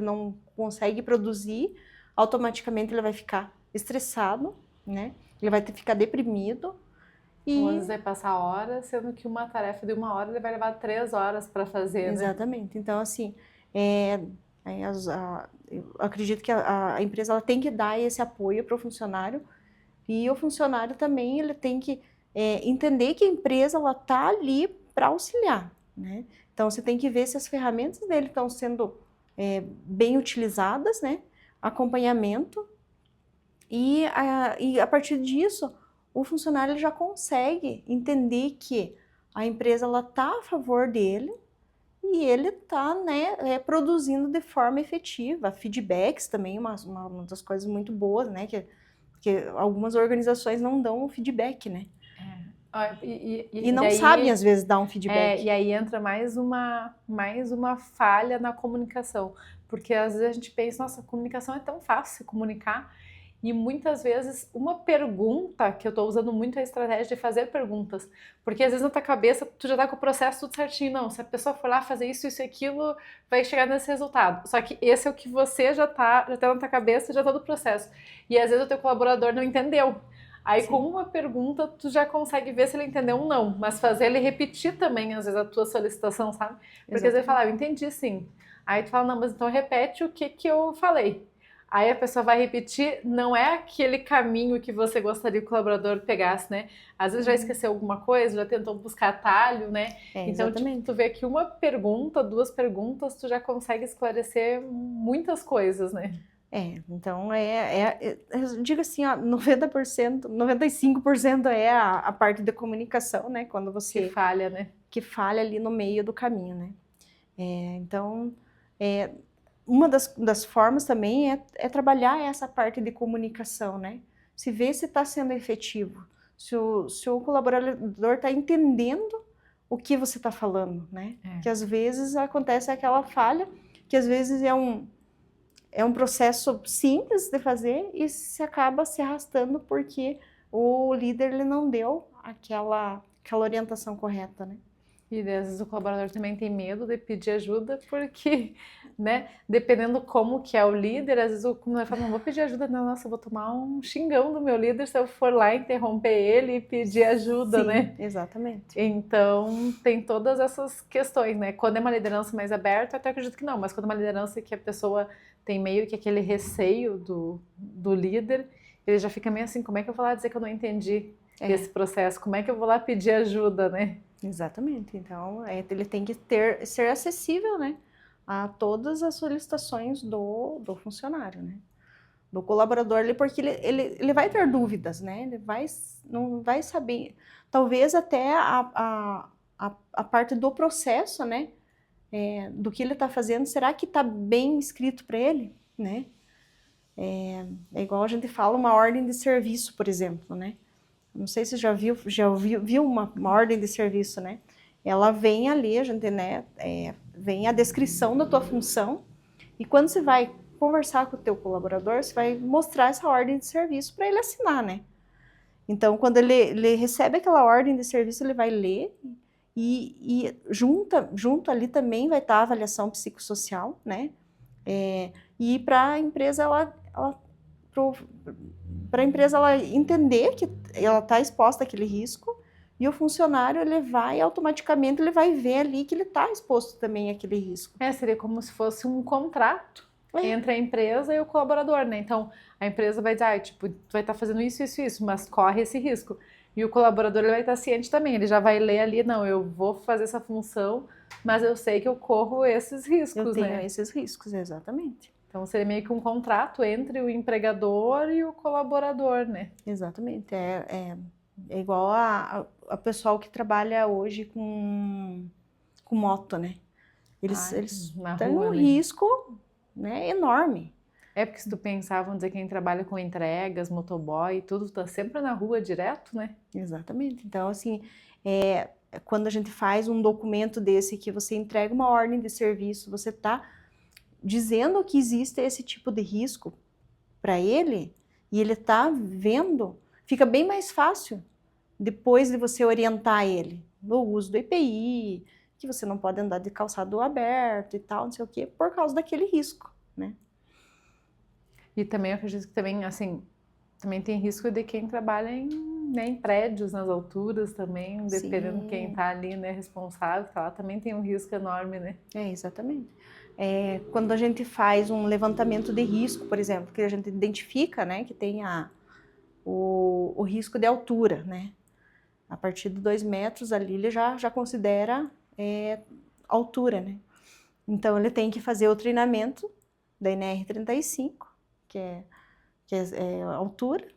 não consegue produzir, automaticamente ele vai ficar estressado, né? Ele vai ficar deprimido. Ou às vezes vai passar horas, sendo que uma tarefa de 1 hora ele vai levar 3 horas para fazer, né? Exatamente. Então, assim, eu acredito que a empresa ela tem que dar esse apoio para o funcionário, e o funcionário também ele tem que entender que a empresa ela está ali para auxiliar, né? Então, você tem que ver se as ferramentas dele estão sendo bem utilizadas, né? Acompanhamento, e a partir disso, o funcionário ele já consegue entender que a empresa ela está a favor dele e ele está, né, produzindo de forma efetiva. Feedbacks também, uma das coisas muito boas, né? Que algumas organizações não dão feedback, né? E não daí, sabem, às vezes, dar um feedback. E aí entra mais uma falha na comunicação. Porque às vezes a gente pensa, nossa, a comunicação é tão fácil comunicar. E muitas vezes uma pergunta, que eu estou usando muito a estratégia de fazer perguntas, porque às vezes na tua cabeça tu já tá com o processo tudo certinho, não, se a pessoa for lá fazer isso e aquilo, vai chegar nesse resultado. Só que esse é o que você já tá na tua cabeça, já tá do processo. E às vezes o teu colaborador não entendeu. Aí Sim. Com uma pergunta tu já consegue ver se ele entendeu ou não, mas fazer ele repetir também às vezes a tua solicitação, sabe? Porque às vezes ele fala, eu entendi sim. Aí tu fala, não, mas então repete o que eu falei. Aí a pessoa vai repetir, não é aquele caminho que você gostaria que o colaborador pegasse, né? Às vezes já esqueceu alguma coisa, já tentou buscar atalho, né? Então, tipo, tu vê que uma pergunta, 2 perguntas, tu já consegue esclarecer muitas coisas, né? Então eu digo assim, ó, 90%, 95% é a parte da comunicação, né? Quando você... Que falha, né? Que falha ali no meio do caminho, né? Então, uma das formas também é trabalhar essa parte de comunicação, né? Se ver se está sendo efetivo, se o colaborador está entendendo o que você está falando, né? Que às vezes acontece aquela falha, que às vezes é um processo simples de fazer e se acaba se arrastando porque o líder ele não deu aquela orientação correta, né? E às vezes o colaborador também tem medo de pedir ajuda porque, né, dependendo como que é o líder, às vezes o colaborador fala, não vou pedir ajuda, não, nossa, eu vou tomar um xingão do meu líder se eu for lá interromper ele e pedir ajuda, Sim, né? Exatamente. Então, tem todas essas questões, né? Quando é uma liderança mais aberta, eu até acredito que não, mas quando é uma liderança que a pessoa tem meio que aquele receio do líder, ele já fica meio assim, como é que eu vou lá dizer que eu não entendi esse processo? Como é que eu vou lá pedir ajuda, né? Exatamente. Então, ele tem que ser acessível, né, a todas as solicitações do funcionário, né, do colaborador ali, porque ele vai ter dúvidas, né, ele não vai saber, talvez até a parte do processo, né, do que ele está fazendo, será que está bem escrito para ele, né? É igual a gente fala uma ordem de serviço, por exemplo, né? Não sei se já viu uma ordem de serviço, né? Ela vem ali, a gente, né, vem a descrição da tua função, e quando você vai conversar com o teu colaborador, você vai mostrar essa ordem de serviço para ele assinar, né? Então, quando ele recebe aquela ordem de serviço, ele vai ler, e junto ali também vai estar a avaliação psicossocial, né? E para a empresa, para a empresa ela entender que ela está exposta àquele risco, e o funcionário automaticamente ele vai ver ali que ele está exposto também àquele risco. Seria como se fosse um contrato entre a empresa e o colaborador, né? Então, a empresa vai dizer, tipo, tu vai estar fazendo isso, mas corre esse risco. E o colaborador ele vai estar ciente também, ele já vai ler ali, não, eu vou fazer essa função, mas eu sei que eu corro esses riscos, eu tenho né? esses riscos, exatamente. Então, seria meio que um contrato entre o empregador e o colaborador, né? Exatamente. É igual a pessoal que trabalha hoje com moto, né? Eles têm um risco, né, enorme. Porque se tu pensar, vamos dizer, quem trabalha com entregas, motoboy, tudo, tá sempre na rua direto, né? Exatamente. Então, assim, quando a gente faz um documento desse que você entrega uma ordem de serviço, você tá dizendo que existe esse tipo de risco para ele, e ele está vendo, fica bem mais fácil depois de você orientar ele no uso do EPI, que você não pode andar de calçado aberto e tal, não sei o quê, por causa daquele risco, né? E também eu acredito que também, assim, também tem risco de quem trabalha em prédios, nas alturas também, dependendo de quem está ali, né, responsável, tá lá, também tem um risco enorme, né? Exatamente. Quando a gente faz um levantamento de risco, por exemplo, que a gente identifica, né, que tem o risco de altura, né? A partir de 2 metros ali ele já considera altura, né? Então ele tem que fazer o treinamento da NR35, que é altura.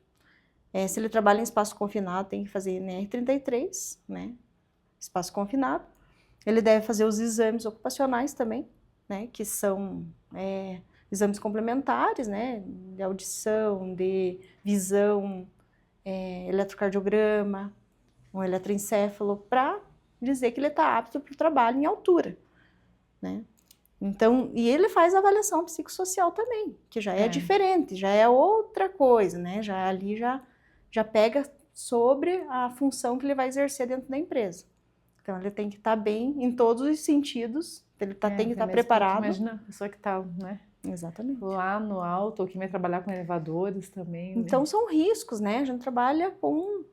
Se ele trabalha em espaço confinado, tem que fazer NR33, né? Espaço confinado. Ele deve fazer os exames ocupacionais também, né? Que são exames complementares, né? De audição, de visão, eletrocardiograma, um eletroencefalo, para dizer que ele está apto para o trabalho em altura, né? Então, e ele faz avaliação psicossocial também, que já é diferente, já é outra coisa, né? Já pega sobre a função que ele vai exercer dentro da empresa. Então, ele tem que estar bem em todos os sentidos, ele tem que estar preparado. Imagina a pessoa que está, né? Exatamente. Lá no alto, ou que vai trabalhar com elevadores também. Então, são riscos, né? A gente trabalha com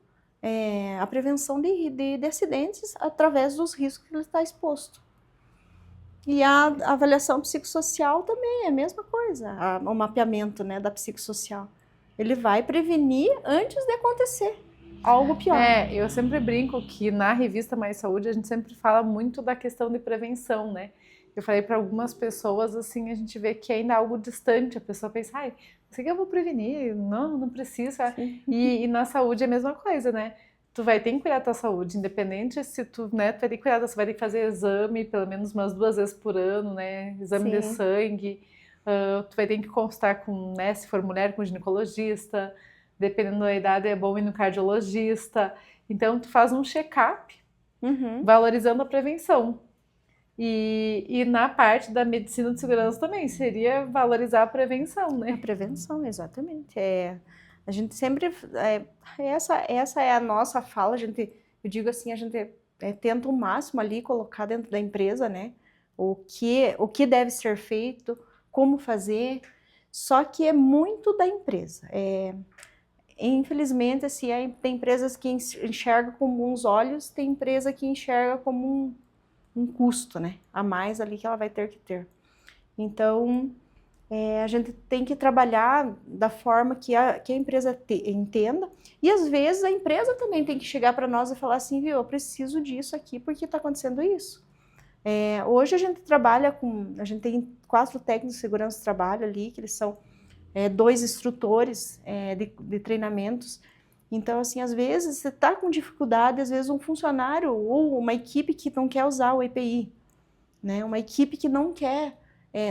a prevenção de acidentes através dos riscos que ele está exposto. E a avaliação psicossocial também é a mesma coisa, o mapeamento, né, da psicossocial. Ele vai prevenir antes de acontecer algo pior. Eu sempre brinco que na revista Mais Saúde a gente sempre fala muito da questão de prevenção, né? Eu falei para algumas pessoas, assim, a gente vê que ainda é algo distante, a pessoa pensa, ai, não sei o que eu vou prevenir, não precisa. E na saúde é a mesma coisa, né? Tu vai ter que cuidar da tua saúde, independente se tu, né, tu vai ter que cuidar, você vai ter que fazer exame pelo menos umas 2 vezes por ano, né? Exame de sangue, tu vai ter que consultar com, né, se for mulher, com ginecologista, dependendo da idade é bom ir no cardiologista. Então, tu faz um check-up, valorizando a prevenção. E na parte da medicina de segurança também, seria valorizar a prevenção, né? A prevenção, exatamente. A gente sempre... essa é a nossa fala, eu digo assim, a gente tenta o máximo ali colocar dentro da empresa, né? O que deve ser feito, como fazer, só que é muito da empresa. Infelizmente, assim, tem empresas que enxergam com bons olhos, tem empresa que enxerga como um custo, né, a mais ali que ela vai ter que ter. Então, a gente tem que trabalhar da forma que a empresa entenda, e às vezes a empresa também tem que chegar para nós e falar assim, viu, eu preciso disso aqui porque está acontecendo isso. Hoje a gente a gente tem 4 técnicos de segurança do trabalho ali, que eles são 2 instrutores de treinamentos. Então, assim, às vezes você está com dificuldade, às vezes um funcionário ou uma equipe que não quer usar o EPI, né? Uma equipe que não quer,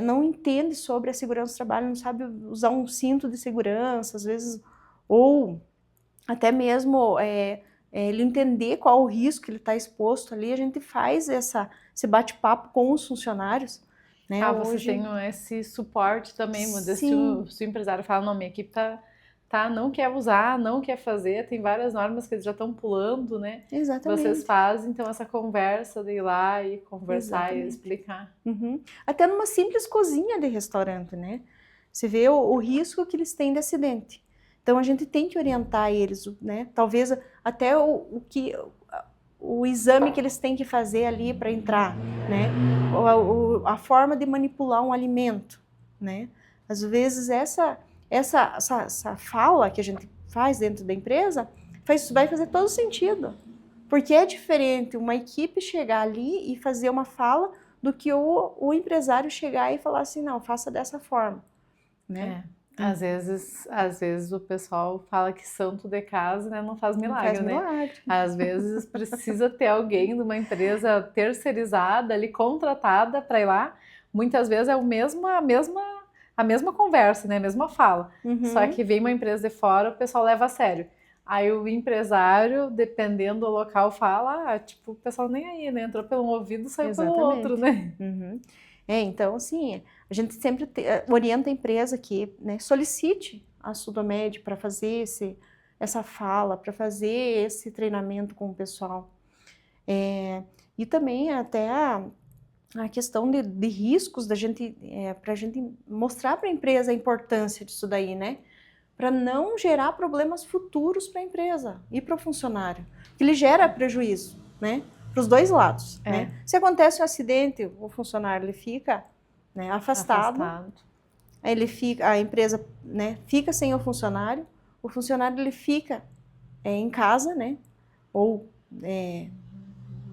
não entende sobre a segurança do trabalho, não sabe usar um cinto de segurança, às vezes, ou até mesmo ele entender qual o risco que ele está exposto ali, a gente faz esse bate-papo com os funcionários, né? Você tem esse suporte também, se o empresário fala, não, minha equipe não quer usar, não quer fazer, tem várias normas que eles já estão pulando, né? Exatamente. Vocês fazem, então, essa conversa de ir lá e conversar e explicar. Até numa simples cozinha de restaurante, né? Você vê o risco que eles têm de acidente. Então, a gente tem que orientar eles, né? Talvez até o exame que eles têm que fazer ali para entrar, né? A forma de manipular um alimento, né? Às vezes essa fala que a gente faz dentro da empresa vai fazer todo sentido, porque é diferente uma equipe chegar ali e fazer uma fala do que o empresário chegar e falar assim, não, faça dessa forma, né? Às vezes o pessoal fala que santo de casa, né, não faz milagre, né? Às vezes precisa ter alguém de uma empresa terceirizada ali, contratada para ir lá. Muitas vezes é a mesma conversa, né, a mesma fala. Só que vem uma empresa de fora, o pessoal leva a sério. Aí o empresário, dependendo do local, fala, tipo, o pessoal nem aí, né? Entrou pelo ouvido, saiu pelo outro, né? Então, assim, a gente sempre orienta a empresa que, né, solicite a Sudomed para fazer essa fala, para fazer esse treinamento com o pessoal. E também até a questão de riscos da gente, para a gente mostrar para a empresa a importância disso daí, né? Para não gerar problemas futuros para a empresa e para o funcionário, que ele gera prejuízo, né? Para os dois lados, né? Se acontece um acidente, o funcionário ele fica, né, afastado. A empresa, né, fica sem o funcionário ele fica em casa, né? Ou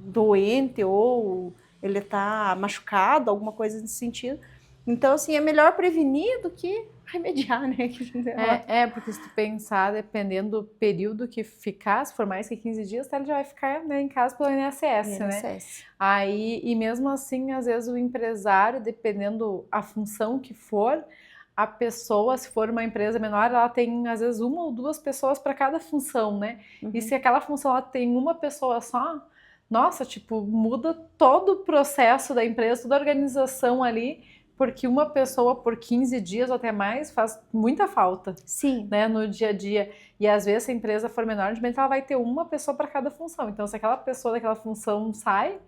doente, ou ele está machucado, alguma coisa nesse sentido. Então, assim, é melhor prevenir do que remediar, né? Porque se tu pensar, dependendo do período que ficar, se for mais que 15 dias, ele já vai ficar, né, em casa pelo INSS, né? Aí, e mesmo assim, às vezes o empresário, dependendo a função que for, a pessoa, se for uma empresa menor, ela tem às vezes 1 ou 2 pessoas para cada função, né? E se aquela função ela tem uma pessoa só, nossa, tipo, muda todo o processo da empresa, toda a organização ali, porque uma pessoa por 15 dias ou até mais faz muita falta. Sim. Né, no dia a dia. E às vezes se a empresa for menor, ela vai ter uma pessoa para cada função. Então, se aquela pessoa daquela função sai,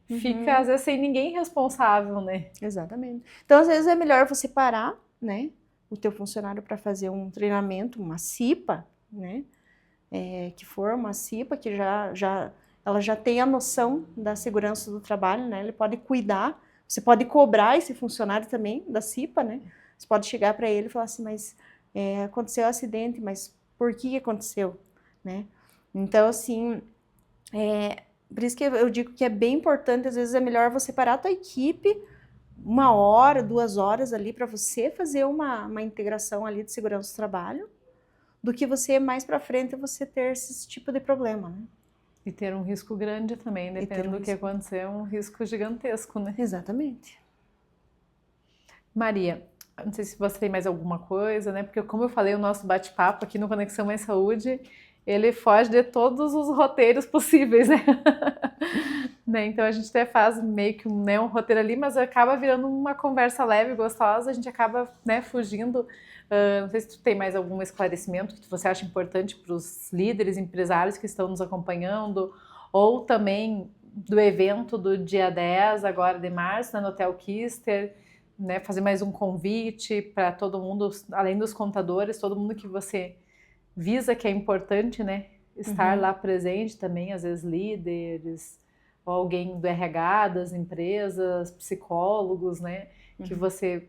fica às vezes sem ninguém responsável, né? Exatamente. Então, às vezes é melhor você parar, né, o teu funcionário para fazer um treinamento, uma CIPA, né, que for uma CIPA que ela já tem a noção da segurança do trabalho, né, ele pode cuidar, você pode cobrar esse funcionário também da CIPA, né, você pode chegar para ele e falar assim, mas aconteceu um acidente, mas por que aconteceu, né? Então, assim, por isso que eu digo que é bem importante, às vezes é melhor você parar a tua equipe 1 hora, 2 horas ali para você fazer uma integração ali de segurança do trabalho, do que você mais para frente você ter esse tipo de problema, né? E ter um risco grande também, dependendo do que acontecer, é um risco gigantesco, né? Exatamente. Maria, não sei se você tem mais alguma coisa, né? Porque como eu falei, o nosso bate-papo aqui no Conexão Mais Saúde, ele foge de todos os roteiros possíveis, né? Né? Então a gente até faz meio que um roteiro ali, mas acaba virando uma conversa leve, gostosa, a gente acaba, né, fugindo. Não sei se tu tem mais algum esclarecimento que você acha importante para os líderes, empresários que estão nos acompanhando, ou também do evento do dia 10, agora de março, né, no Hotel Kister, né, fazer mais um convite para todo mundo, além dos contadores, todo mundo que você visa que é importante, né, estar lá presente também, às vezes líderes, ou alguém do RH, das empresas, psicólogos, né, que você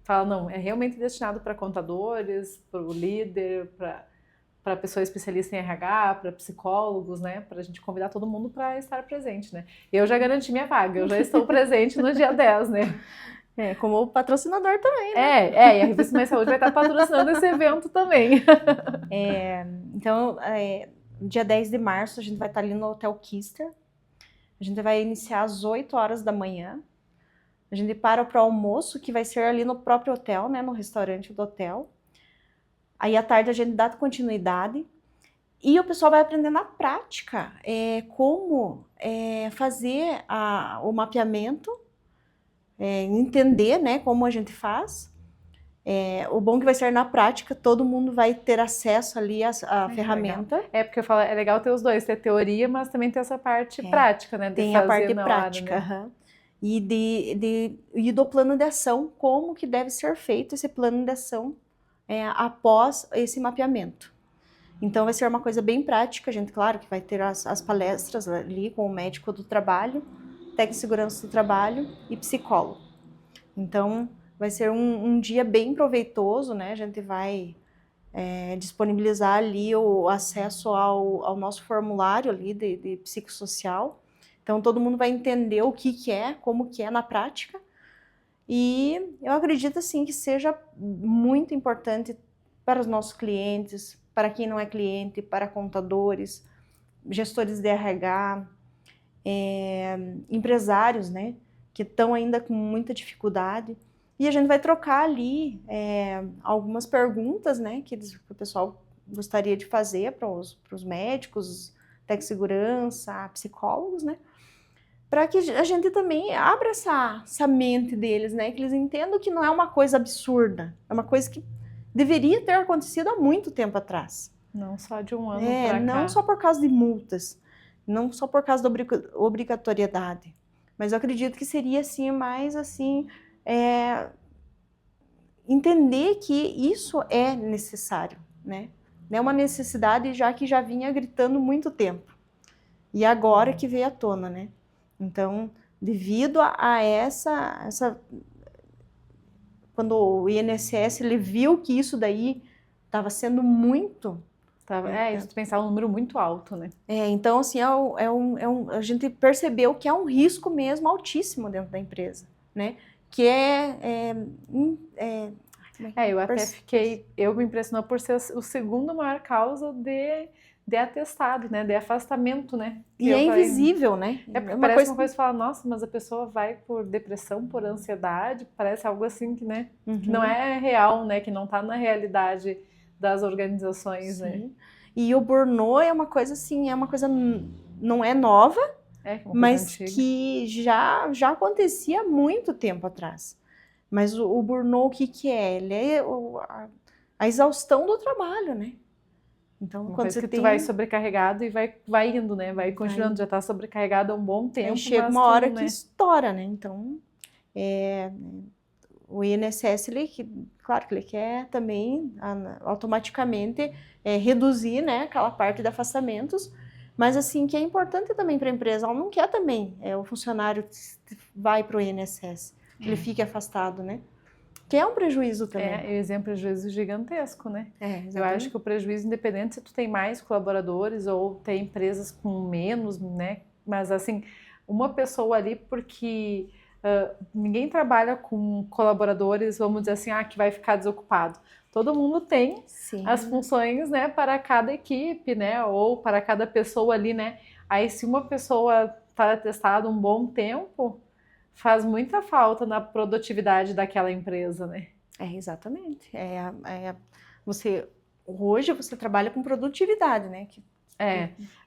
fala, não, é realmente destinado para contadores, para o líder, para pessoa especialista em RH, para psicólogos, né, para a gente convidar todo mundo para estar presente, né. Eu já garanti minha vaga, eu já estou presente no dia 10, né. Como patrocinador também, né? E a Revista Mais Saúde vai estar patrocinando esse evento também. Então, dia 10 de março, a gente vai estar ali no Hotel Kister. A gente vai iniciar às 8 horas da manhã. A gente para o almoço, que vai ser ali no próprio hotel, né, no restaurante do hotel. Aí, à tarde, a gente dá continuidade. E o pessoal vai aprender na prática como fazer o mapeamento, entender, né, como a gente faz. O bom que vai ser na prática, todo mundo vai ter acesso ali à ferramenta. Legal. Porque eu falo, é legal ter os dois, ter teoria, mas também ter essa parte prática, né? Tem a parte prática, né? E do plano de ação, como que deve ser feito esse plano de ação após esse mapeamento. Então vai ser uma coisa bem prática, a gente, claro, que vai ter as palestras ali com o médico do trabalho, técnico de segurança do trabalho e psicólogo. Então, vai ser um dia bem proveitoso, né? A gente vai disponibilizar ali o acesso ao nosso formulário ali de psicossocial. Então, todo mundo vai entender o que é, como que é na prática. E eu acredito, assim, que seja muito importante para os nossos clientes, para quem não é cliente, para contadores, gestores de RH, empresários, né? Que estão ainda com muita dificuldade. E a gente vai trocar ali algumas perguntas, né, que o pessoal gostaria de fazer para os médicos, técnico de segurança, psicólogos, né, para que a gente também abra essa mente deles, né, que eles entendam que não é uma coisa absurda, é uma coisa que deveria ter acontecido há muito tempo atrás, Não só de um ano É, para não cá. só por causa de multas, não só por causa da obrigatoriedade, mas eu acredito que seria assim mais assim entender que isso é necessário, né? É uma necessidade já que já vinha gritando muito tempo e agora que veio à tona, né? Então, devido a essa quando o INSS ele viu que isso daí estava sendo muito Se tu pensar um número muito alto, né? então, assim, a gente percebeu que é um risco mesmo altíssimo dentro da empresa, né? Que Eu até eu me impressionou por ser o segundo maior causa de atestado, né? De afastamento, né? Que E é eu falei, invisível, né? porque É uma parece coisa... uma coisa que fala, nossa, mas a pessoa vai por depressão, por ansiedade, parece algo assim que, né? Que não é real, né? Que não tá na realidade das organizações, né? Sim. E o burnout é uma coisa assim, não é nova, uma coisa mas antiga. que já acontecia há muito tempo atrás. Mas o burnout, o que é? Ele é a exaustão do trabalho, né? Então, Uma quando coisa você que tem... tu vai sobrecarregado e vai indo, né? Vai continuando, já tá sobrecarregado há um bom tempo, Aí chega mas uma hora né? que estoura, né? Então, o INSS, claro que ele quer também automaticamente reduzir, né, aquela parte de afastamentos, mas assim, que é importante também para a empresa, ela não quer também o funcionário vai para o INSS, que ele fique afastado, né? Que é um prejuízo também. É um prejuízo gigantesco, né? Exatamente. Eu acho que o prejuízo, independente se tu tem mais colaboradores ou tem empresas com menos, né? Mas assim, uma pessoa ali, porque ninguém trabalha com colaboradores, vamos dizer assim, que vai ficar desocupado. Todo mundo tem as funções, né, para cada equipe, né, ou para cada pessoa ali, né. Aí se uma pessoa está atestada um bom tempo, faz muita falta na produtividade daquela empresa, né? Exatamente. Hoje você trabalha com produtividade, né?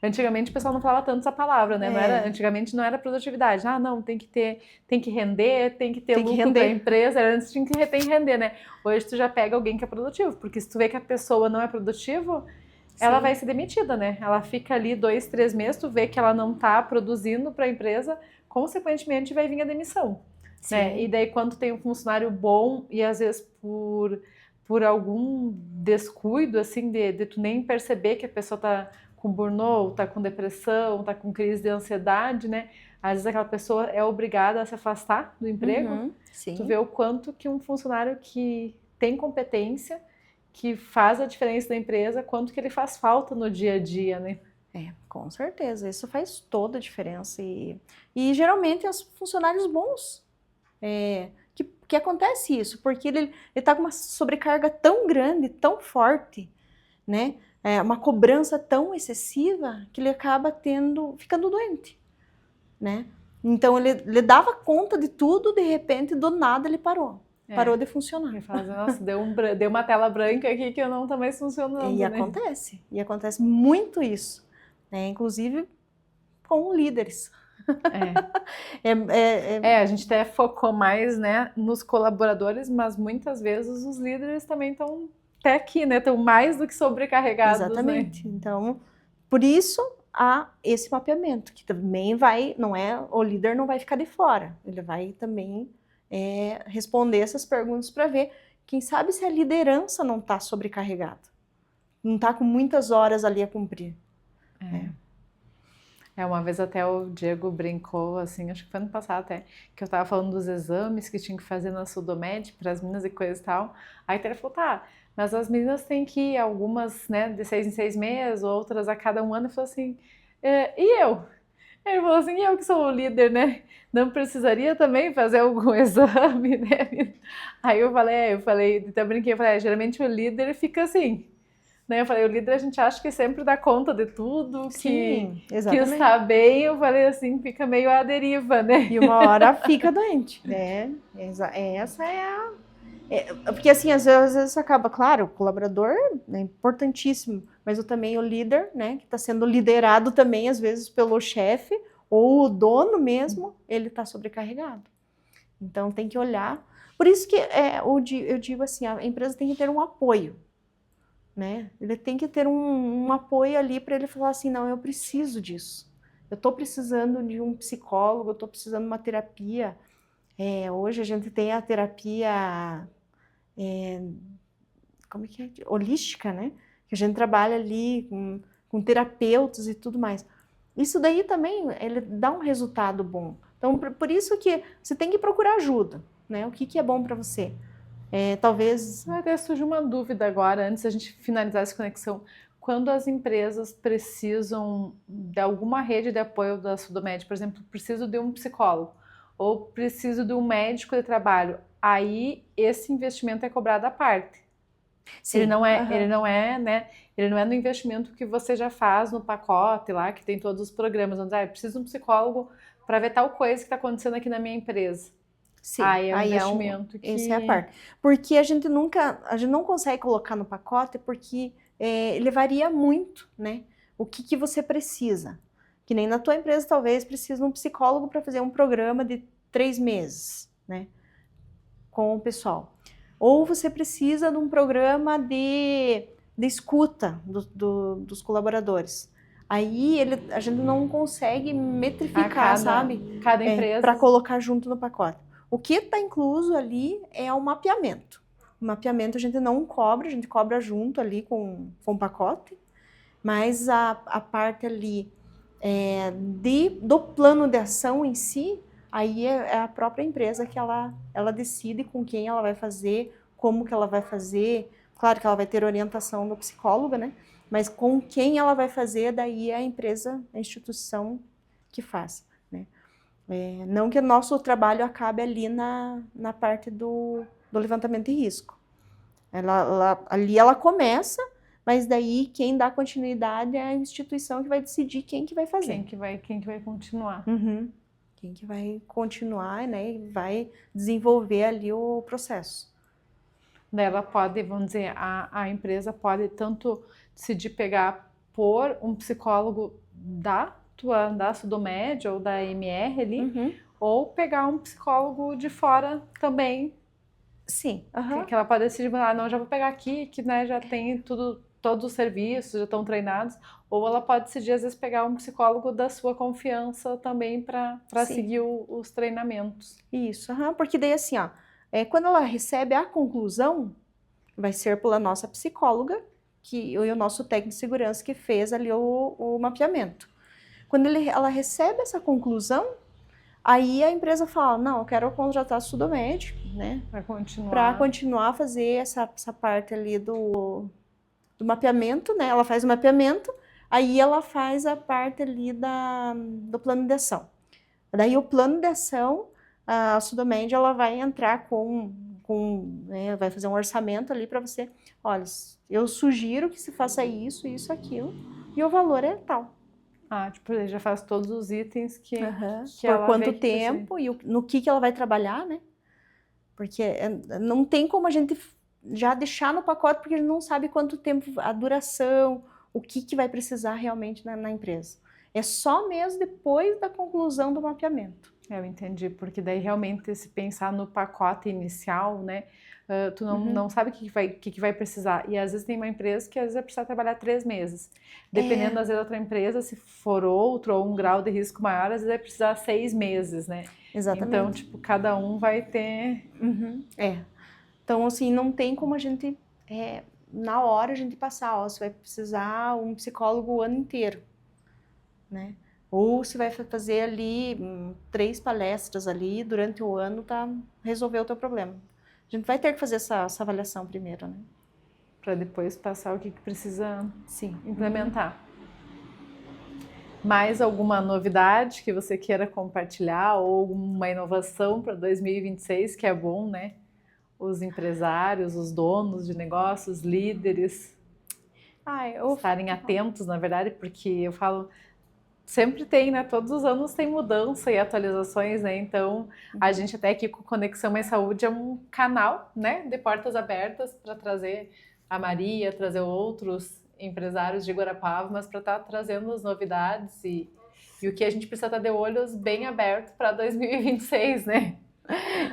Antigamente o pessoal não falava tanto essa palavra, né? Antigamente não era produtividade. Não, tem que render, tem que ter lucro para a empresa. Antes tem que render, né? Hoje tu já pega alguém que é produtivo, porque se tu vê que a pessoa não é produtiva, ela vai ser demitida, né? Ela fica ali 2, 3 meses, tu vê que ela não está produzindo para a empresa, consequentemente vai vir a demissão, né? E daí quando tem um funcionário bom e às vezes por algum descuido, assim, de tu nem perceber que a pessoa tá com burnout, tá com depressão, tá com crise de ansiedade, né? Às vezes aquela pessoa é obrigada a se afastar do emprego. Tu vê o quanto que um funcionário que tem competência, que faz a diferença da empresa, quanto que ele faz falta no dia a dia, né? Com certeza, isso faz toda a diferença. E geralmente os funcionários bons, que acontece isso, porque ele está com uma sobrecarga tão grande, tão forte, né? Uma cobrança tão excessiva que ele acaba ficando doente, né? Então ele dava conta de tudo, de repente, do nada ele parou de funcionar. Ele fala, nossa, deu uma tela branca aqui que eu não tá mais funcionando, e acontece muito isso, né? Inclusive com líderes. A gente até focou mais, né, nos colaboradores, mas muitas vezes os líderes também estão até aqui, né, estão mais do que sobrecarregados. Exatamente. Né? Então, por isso há esse mapeamento, que também o líder não vai ficar de fora, ele vai também responder essas perguntas para ver, quem sabe se a liderança não está sobrecarregada, não está com muitas horas ali a cumprir. Uma vez até o Diego brincou, assim, acho que foi ano passado até, que eu tava falando dos exames que tinha que fazer na Sudomed para as meninas e coisa e tal. Aí ele falou, mas as meninas têm que ir, algumas, né, de 6 em 6 meses, outras a cada um ano. Eu falei assim, e eu? Ele falou assim, eu que sou o líder, né? Não precisaria também fazer algum exame, né? Aí eu falei, até brinquei, eu falei, geralmente o líder fica assim. Né? Eu falei, o líder a gente acha que sempre dá conta de tudo, que está bem, eu falei assim, fica meio à deriva, né? E uma hora fica doente, né? Essa porque assim, às vezes acaba, claro, o colaborador é importantíssimo, mas também o líder, né, que está sendo liderado também, às vezes, pelo chefe, ou o dono mesmo, ele está sobrecarregado. Então tem que olhar. Por isso que eu digo assim, a empresa tem que ter um apoio. né? Ele tem que ter um apoio ali para ele falar assim, não, eu preciso disso. Eu estou precisando de um psicólogo, eu estou precisando de uma terapia. Hoje a gente tem a terapia, como é que é? Holística, né? Que a gente trabalha ali com terapeutas e tudo mais. Isso daí também, ele dá um resultado bom. Então, por isso que você tem que procurar ajuda, né? O que é bom para você. Talvez... Até surgiu uma dúvida agora, antes da gente finalizar essa conexão. Quando as empresas precisam de alguma rede de apoio da Sudomed, por exemplo, preciso de um psicólogo ou preciso de um médico de trabalho, aí esse investimento é cobrado à parte. Sim. Ele não é, né? Ele não é no investimento que você já faz no pacote lá, que tem todos os programas, onde eu preciso de um psicólogo para ver tal coisa que está acontecendo aqui na minha empresa. Sim, aí é um investimento que... Essa é a parte. Porque a gente não consegue colocar no pacote porque ele varia muito, né? O que você precisa. Que nem na tua empresa, talvez, precisa de um psicólogo para fazer um programa de 3 meses, né? Com o pessoal. Ou você precisa de um programa de escuta dos colaboradores. Aí a gente não consegue metrificar, sabe? Cada empresa... Para colocar junto no pacote. O que está incluso ali é o mapeamento. O mapeamento a gente não cobra, a gente cobra junto ali com o pacote, mas a parte ali do plano de ação em si, aí é a própria empresa que ela decide com quem ela vai fazer, como que ela vai fazer. Claro que ela vai ter orientação do psicólogo, né? Mas com quem ela vai fazer, daí é a empresa, a instituição que faz, né? Não que o nosso trabalho acabe ali na parte do levantamento de risco. Ali ela começa, mas daí quem dá continuidade é a instituição que vai decidir quem que vai fazer. Quem que vai continuar. Uhum. Quem que vai continuar, né, e vai desenvolver ali o processo. Ela pode, vamos dizer, a empresa pode tanto decidir pegar por um psicólogo da Sudomed ou da MR ali, ou pegar um psicólogo de fora também. Sim. Que ela pode decidir, não, já vou pegar aqui, que né, já tem todos os serviços, já estão treinados. Ou ela pode decidir, às vezes, pegar um psicólogo da sua confiança também para seguir os treinamentos. Isso, porque daí assim, ó, quando ela recebe a conclusão, vai ser pela nossa psicóloga e o nosso técnico de segurança que fez ali o mapeamento. Quando ela recebe essa conclusão, aí a empresa fala, não, eu quero contratar a Sudomed, né? Para continuar a fazer essa parte ali do mapeamento, né? Ela faz o mapeamento, aí ela faz a parte ali do plano de ação. Daí o plano de ação, a Sudomed, ela vai entrar né, vai fazer um orçamento ali para você, olha, eu sugiro que se faça isso, isso, aquilo, e o valor é tal. Tipo, ele já faz todos os itens que por quanto tempo e no que ela vai trabalhar, né? Porque não tem como a gente já deixar no pacote, porque a gente não sabe quanto tempo, a duração, o que vai precisar realmente na empresa. É só mesmo depois da conclusão do mapeamento. Eu entendi, porque daí realmente se pensar no pacote inicial, né, tu não sabe o que vai precisar. E às vezes tem uma empresa que às vezes vai precisar trabalhar 3 meses. Dependendo, às vezes, da outra empresa, se for outro ou um grau de risco maior, às vezes vai precisar 6 meses, né? Exatamente. Então, tipo, cada um vai ter... Então, assim, não tem como a gente, na hora, a gente passar, você vai precisar um psicólogo o ano inteiro, né? Ou você vai fazer ali 3 palestras ali durante o ano para resolver o teu problema. A gente vai ter que fazer essa avaliação primeiro, né? Para depois passar o que precisa implementar. Mais alguma novidade que você queira compartilhar ou alguma inovação para 2026 que é bom, né? Os empresários, os donos de negócios, líderes estarem atentos, na verdade, porque eu falo... Sempre tem, né? Todos os anos tem mudança e atualizações, né? Então, a gente até aqui com Conexão Mais Saúde é um canal, né? De portas abertas para trazer a Maria, trazer outros empresários de Guarapuava, mas para estar trazendo as novidades e o que a gente precisa estar de olhos bem abertos para 2026, né?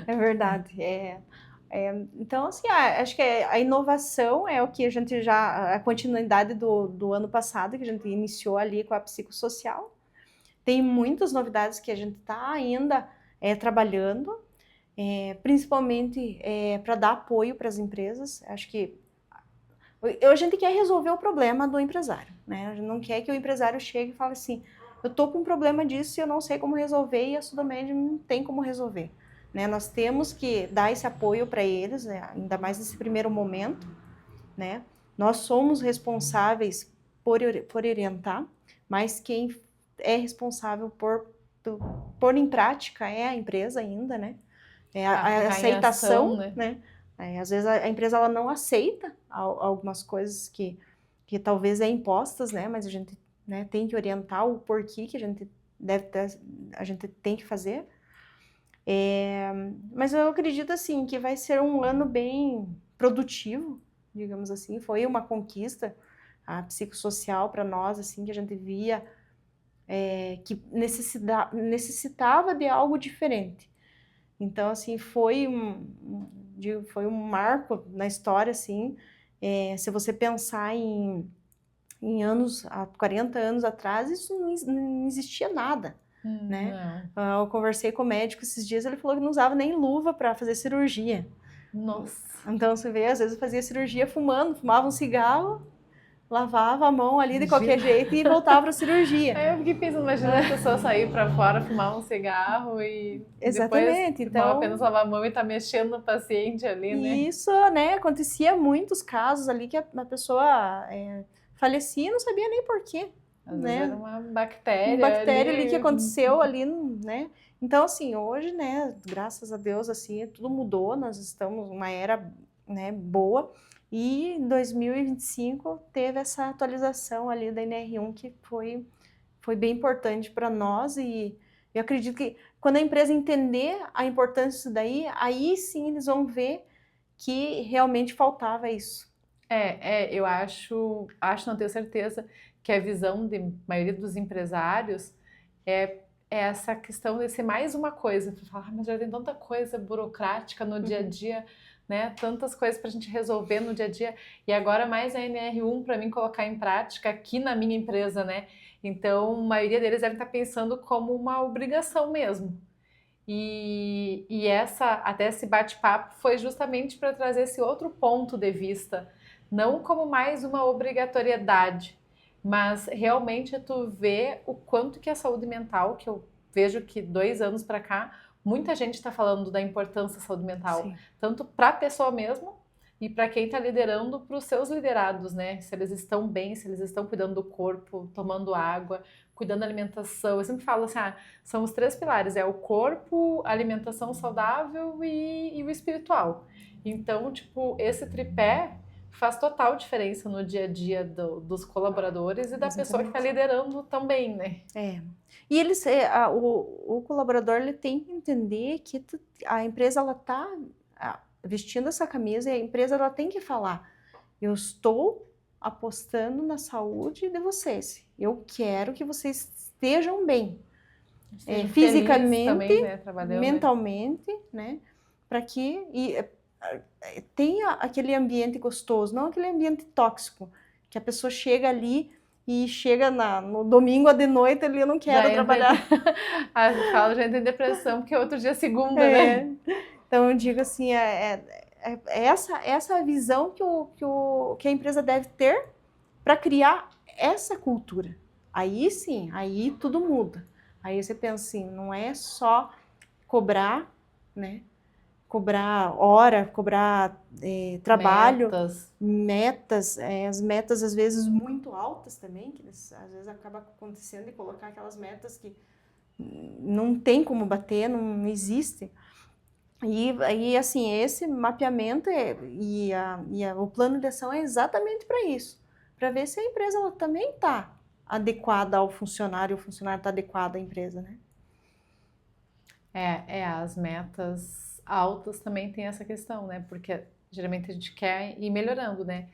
É verdade. Então, assim, acho que a inovação é o que a gente já, a continuidade do ano passado, que a gente iniciou ali com a psicossocial. Tem muitas novidades que a gente está ainda trabalhando, principalmente para dar apoio para as empresas. Acho que a gente quer resolver o problema do empresário, né? A gente não quer que o empresário chegue e fale assim, eu estou com um problema disso e eu não sei como resolver e a Sudomed não tem como resolver. Né? Nós temos que dar esse apoio para eles, né? Ainda mais nesse primeiro momento. Né? Nós somos responsáveis por orientar, mas quem é responsável por pôr em prática é a empresa ainda, né? A aceitação, ação, né? Às vezes a empresa ela não aceita algumas coisas que talvez é impostas, né? Mas a gente, né, tem que orientar o porquê que a gente tem que fazer. Mas eu acredito assim que vai ser um ano bem produtivo, digamos assim. Foi uma conquista a psicossocial para nós, assim, que a gente via que necessitava de algo diferente. Então, assim, foi um marco na história, assim. Se você pensar em anos, há 40 anos atrás, isso não existia nada. Né? Eu conversei com o médico esses dias, ele falou que não usava nem luva para fazer cirurgia. Nossa! Então você vê, às vezes fazia cirurgia fumava um cigarro, lavava a mão ali de qualquer jeito e voltava para a cirurgia. Eu fiquei pensando, imagina a pessoa sair para fora, fumar um cigarro e exatamente, depois então apenas lavar a mão e tá mexendo no paciente ali, né? Isso, né? Acontecia muitos casos ali que a pessoa falecia e não sabia nem por quê. Às né? vezes era uma bactéria. Uma bactéria ali que aconteceu ali, né? Então, assim, hoje, né, graças a Deus, assim, tudo mudou, nós estamos numa era, né, boa, e em 2025 teve essa atualização ali da NR1 que foi bem importante para nós, e eu acredito que quando a empresa entender a importância disso daí, aí sim eles vão ver que realmente faltava isso. Eu acho, não tenho certeza, que a visão de maioria dos empresários é essa questão de ser mais uma coisa. Para falar, mas já tem tanta coisa burocrática no dia a dia, né? Tantas coisas para a gente resolver no dia a dia. E agora mais a NR1 para mim colocar em prática aqui na minha empresa, né? Então, a maioria deles deve estar pensando como uma obrigação mesmo. E até esse bate-papo foi justamente para trazer esse outro ponto de vista. Não como mais uma obrigatoriedade, mas realmente tu vê o quanto que a saúde mental, que eu vejo que 2 anos para cá, muita gente está falando da importância da saúde mental, sim, tanto para a pessoa mesmo e para quem está liderando, para os seus liderados, né? Se eles estão bem, se eles estão cuidando do corpo, tomando água, cuidando da alimentação. Eu sempre falo assim, são os 3 pilares, o corpo, a alimentação saudável e o espiritual. Então, tipo, esse tripé faz total diferença no dia a dia dos colaboradores e da exatamente, pessoa que está liderando também, né? E eles, o colaborador ele tem que entender que a empresa ela está vestindo essa camisa e a empresa ela tem que falar, eu estou apostando na saúde de vocês, eu quero que vocês estejam bem, fisicamente, também, né? Mentalmente, né? Para que tenha aquele ambiente gostoso, não aquele ambiente tóxico, que a pessoa chega ali e chega no domingo de noite ali, eu não quero trabalhar. Já tem depressão, porque outro dia é segunda, né? Então eu digo assim, essa visão que a empresa deve ter para criar essa cultura. Aí sim, aí tudo muda. Aí você pensa assim, não é só cobrar, né? Cobrar hora, cobrar trabalho, metas, as metas às vezes muito altas também, que às vezes acaba acontecendo de colocar aquelas metas que não tem como bater, não existe. E assim, esse mapeamento o plano de ação é exatamente para isso, para ver se a empresa ela também está adequada ao funcionário, o funcionário está adequado à empresa, né? As metas altas também tem essa questão, né? Porque geralmente a gente quer ir melhorando, né?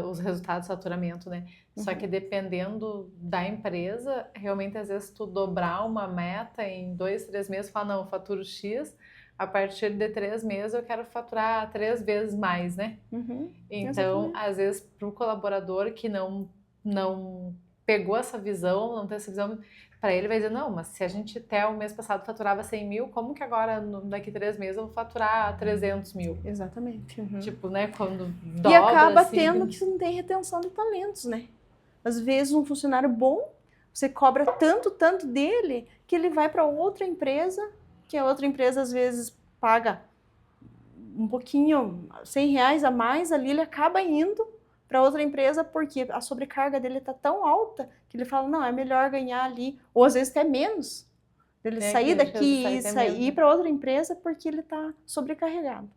Os resultados do faturamento, né? Só que dependendo da empresa, realmente às vezes tu dobrar uma meta em 2, 3 meses, falar, não, eu faturo X, a partir de 3 meses eu quero faturar 3 vezes mais, né? Então, Exatamente. às vezes, para o colaborador que não pegou essa visão, não tem essa visão, para ele vai dizer, não, mas se a gente até o mês passado faturava 100 mil, como que agora, daqui 3 meses, eu vou faturar 300 mil? Exatamente. Tipo, né, quando E dobra, acaba assim... tendo que não tem retenção de talentos, né? Às vezes um funcionário bom, você cobra tanto dele, que ele vai para outra empresa, que a outra empresa às vezes paga um pouquinho, R$ 100 a mais ali, ele acaba indo para outra empresa porque a sobrecarga dele está tão alta que ele fala, não, é melhor ganhar ali, ou às vezes até menos, ele sair que às vezes daqui sai e até sair, mesmo. ir para outra empresa porque ele está sobrecarregado.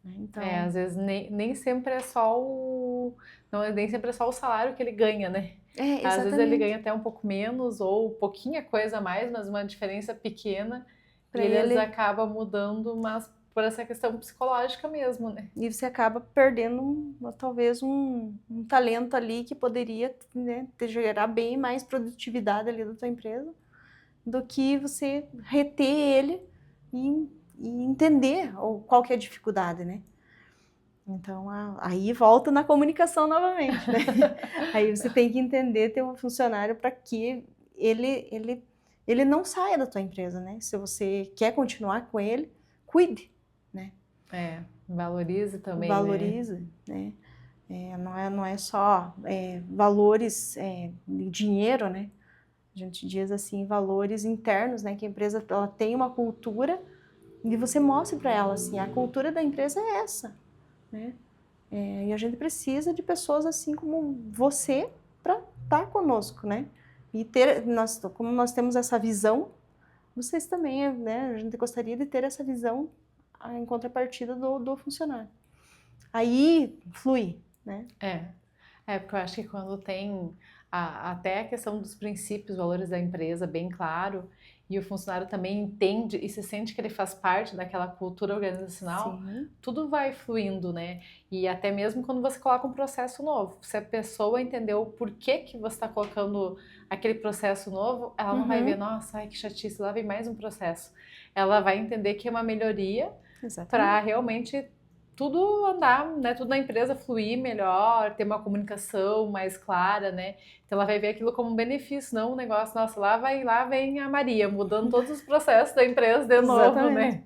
Então, Às vezes nem sempre é só o... Não, nem sempre é só o salário que ele ganha, né? Às vezes ele exatamente. ganha até um pouco menos ou pouquinha coisa a mais, mas uma diferença pequena Para e eles ele, acabam mudando, mas por essa questão psicológica mesmo, né? e você acaba perdendo talvez um talento ali que poderia, né, gerar bem mais produtividade ali da tua empresa do que você reter ele e entender qual que é a dificuldade, né? Então, aí volta na comunicação novamente, né? Aí você tem que entender ter um funcionário para que ele não saia da tua empresa, né? Se você quer continuar com ele, cuide, né? Valorize também, né? Valorize, né? Não é só valores de dinheiro, né? A gente diz assim, valores internos, né? Que a empresa ela tem uma cultura e você mostre para ela assim, a cultura da empresa é essa, né? E a gente precisa de pessoas assim como você para estar conosco, né? E como nós temos essa visão, vocês também, né? A gente gostaria de ter essa visão em contrapartida do funcionário. Aí flui, né? Porque eu acho que quando tem até a questão dos princípios, valores da empresa bem claro, e o funcionário também entende e se sente que ele faz parte daquela cultura organizacional, Sim. tudo vai fluindo, né? E até mesmo quando você coloca um processo novo, se a pessoa entendeu o porquê que você está colocando aquele processo novo, ela não vai ver, nossa, ai que chatice, lá vem mais um processo. Ela vai entender que é uma melhoria para Exatamente. realmente tudo andar, né? Tudo na empresa fluir melhor, ter uma comunicação mais clara, né? Então ela vai ver aquilo como um benefício, não um negócio, nossa, lá vem a Maria, mudando todos os processos da empresa de novo, Exatamente.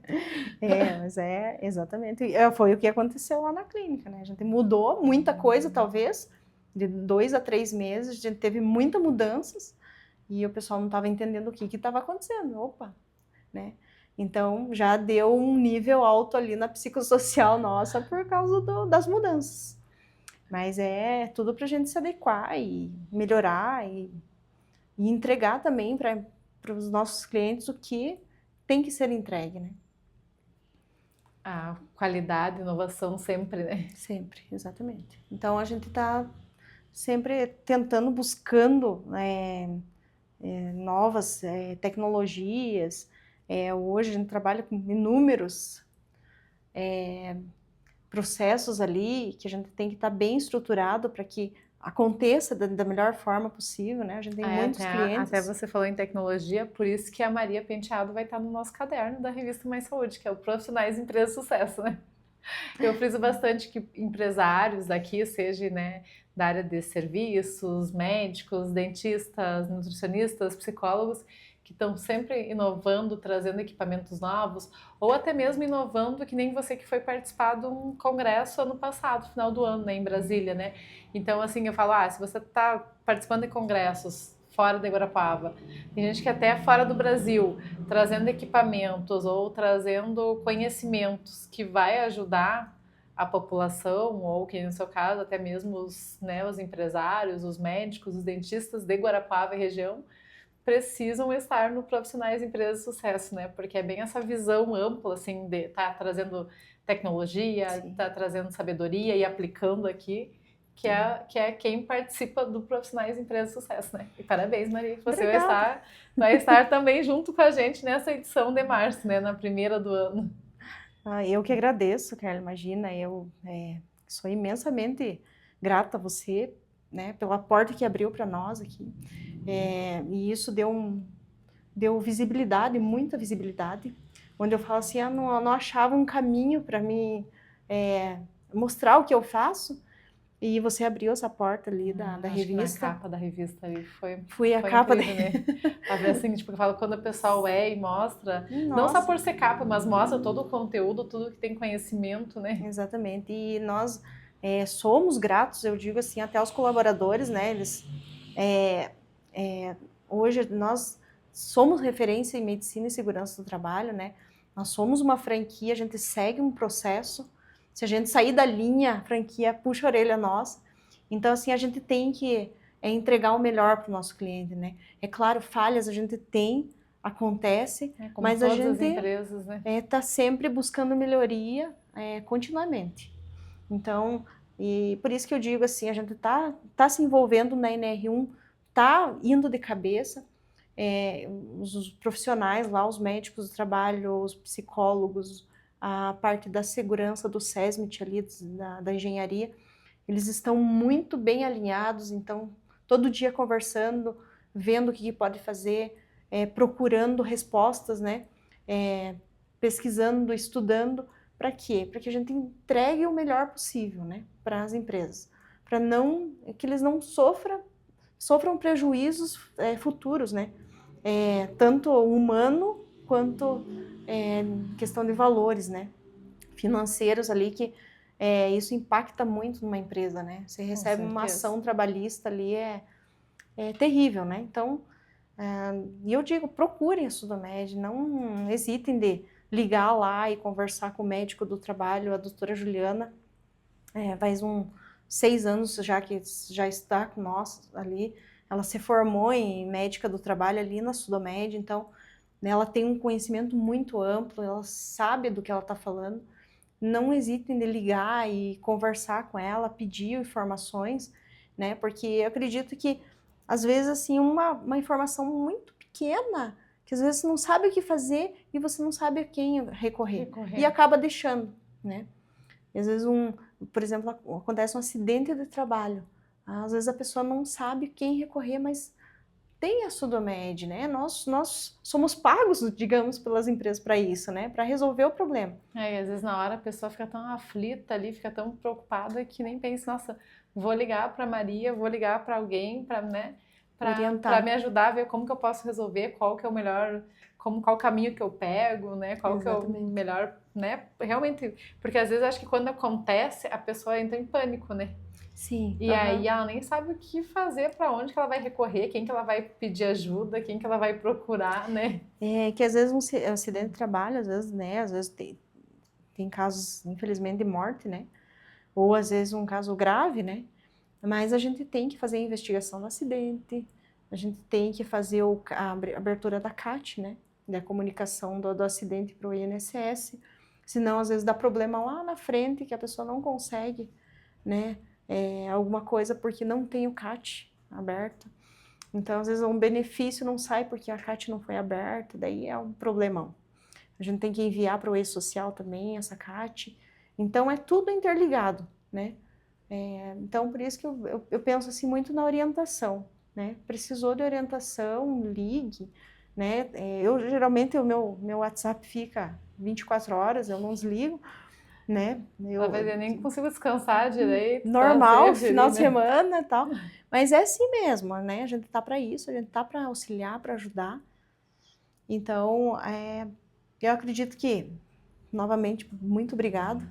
né? Mas exatamente. Foi o que aconteceu lá na clínica, né? A gente mudou muita coisa, talvez, de 2 a 3 meses, a gente teve muitas mudanças e o pessoal não estava entendendo o que estava acontecendo. Opa, né? Então já deu um nível alto ali na psicossocial nossa por causa das mudanças. Mas é tudo para a gente se adequar e melhorar e entregar também para os nossos clientes o que tem que ser entregue, né? A qualidade, inovação sempre, né? Sempre, exatamente. Então a gente está sempre tentando, buscando novas tecnologias. Hoje a gente trabalha com inúmeros processos ali que a gente tem que estar bem estruturado para que aconteça da melhor forma possível, né? A gente tem muitos clientes. Até você falou em tecnologia, por isso que a Maria Penteado vai estar no nosso caderno da revista Mais Saúde, que é o Profissionais Empresa Sucesso, né? Eu friso bastante que empresários daqui, seja, né, da área de serviços, médicos, dentistas, nutricionistas, psicólogos, que estão sempre inovando, trazendo equipamentos novos, ou até mesmo inovando, que nem você que foi participar de um congresso ano passado, final do ano, né, em Brasília, né? Então, assim, eu falo, se você está participando de congressos fora de Guarapuava, tem gente que até é fora do Brasil, trazendo equipamentos ou trazendo conhecimentos que vai ajudar a população, ou que no seu caso, até mesmo os empresários, os médicos, os dentistas de Guarapuava e região, precisam estar no Profissionais Empresas de Sucesso, né? Porque é bem essa visão ampla, assim, de estar trazendo tecnologia, estar trazendo sabedoria e aplicando aqui, que é quem participa do Profissionais Empresas de Sucesso, né? E parabéns, Maria, que você vai estar também junto com a gente nessa edição de março, né? Na primeira do ano. Eu que agradeço, Carla, imagina, eu sou imensamente grata a você, né, pela porta que abriu para nós aqui. E isso deu visibilidade, muita visibilidade, onde eu falo assim, não achava um caminho para mim mostrar o que eu faço, e você abriu essa porta ali da Acho revista. que na capa da revista ali Fui a foi capa incrível, né? A ver assim, tipo, eu falo, quando o pessoal e mostra, não só Nossa, por ser capa, mas mostra todo o conteúdo, tudo que tem conhecimento, né? exatamente. E nós somos gratos, eu digo assim, até aos colaboradores, né? Eles hoje nós somos referência em medicina e segurança do trabalho, né? Nós somos uma franquia, a gente segue um processo. Se a gente sair da linha, a franquia puxa a orelha nossa. Então, assim, a gente tem que entregar o melhor para o nosso cliente, né? É claro, falhas a gente tem, acontece, Como mas a todas as gente empresas, né? está sempre buscando melhoria continuamente. Então, e por isso que eu digo assim, a gente tá se envolvendo na NR1, tá indo de cabeça, os profissionais lá, os médicos do trabalho, os psicólogos, a parte da segurança do SESMIT ali, da engenharia, eles estão muito bem alinhados, então todo dia conversando, vendo o que pode fazer, procurando respostas, né? Pesquisando, estudando, para quê? Para que a gente entregue o melhor possível, né, para as empresas, para não que eles não sofram prejuízos futuros, né, tanto humano quanto questão de valores, né, financeiros ali que isso impacta muito numa empresa, né? Você recebe uma ação trabalhista ali é terrível, né? Então, e eu digo, procurem a Sudomed, não hesitem de ligar lá e conversar com o médico do trabalho, a doutora Juliana, faz 6 anos já que já está com nós ali, ela se formou em médica do trabalho ali na Sudomed, então né, ela tem um conhecimento muito amplo, ela sabe do que ela está falando, não hesitem de ligar e conversar com ela, pedir informações, né, porque eu acredito que às vezes assim uma informação muito pequena, que às vezes você não sabe o que fazer e você não sabe a quem recorrer. E acaba deixando, né? E às vezes por exemplo, acontece um acidente de trabalho, às vezes a pessoa não sabe quem recorrer, mas tem a Sudomed, né? Nós somos pagos, digamos, pelas empresas para isso, né? Para resolver o problema. E às vezes na hora a pessoa fica tão aflita ali, fica tão preocupada que nem pensa, nossa, vou ligar para Maria, vou ligar para alguém, para, né, para me ajudar a ver como que eu posso resolver, qual que é o melhor, qual caminho que eu pego, né? Qual Exatamente. Que é o melhor, né? Realmente, porque às vezes eu acho que quando acontece, a pessoa entra em pânico, né? Sim. E aí ela nem sabe o que fazer, para onde que ela vai recorrer, quem que ela vai pedir ajuda, quem que ela vai procurar, né? Que às vezes um acidente de trabalho, às vezes, né? Às vezes tem casos, infelizmente, de morte, né? Ou às vezes um caso grave, né? Mas a gente tem que fazer a investigação do acidente, a gente tem que fazer a abertura da CAT, né? Da comunicação do acidente para o INSS. Senão, às vezes, dá problema lá na frente que a pessoa não consegue, né? Alguma coisa porque não tem o CAT aberto. Então, às vezes, um benefício não sai porque a CAT não foi aberta, daí é um problemão. A gente tem que enviar para o E-Social também essa CAT. Então, é tudo interligado, né? Então, por isso que eu penso assim muito na orientação, né? Precisou de orientação, ligue, né? Geralmente, o meu WhatsApp fica 24 horas, eu não desligo, né? Eu nem consigo descansar direito. Normal, final de semana e tal. Mas é assim mesmo, né? A gente tá para isso, a gente tá para auxiliar, para ajudar. Então, eu acredito que, novamente, muito obrigado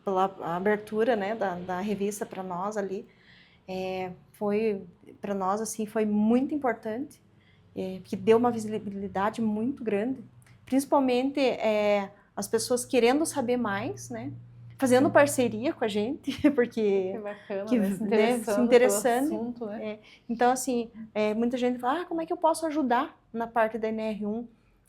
pela abertura, né, da revista para nós ali. Foi, para nós, assim, foi muito importante, porque deu uma visibilidade muito grande. Principalmente as pessoas querendo saber mais, né? Fazendo parceria com a gente, porque... Que bacana, né? Se interessando pelo assunto, né? Então, assim, muita gente fala, como é que eu posso ajudar na parte da NR1?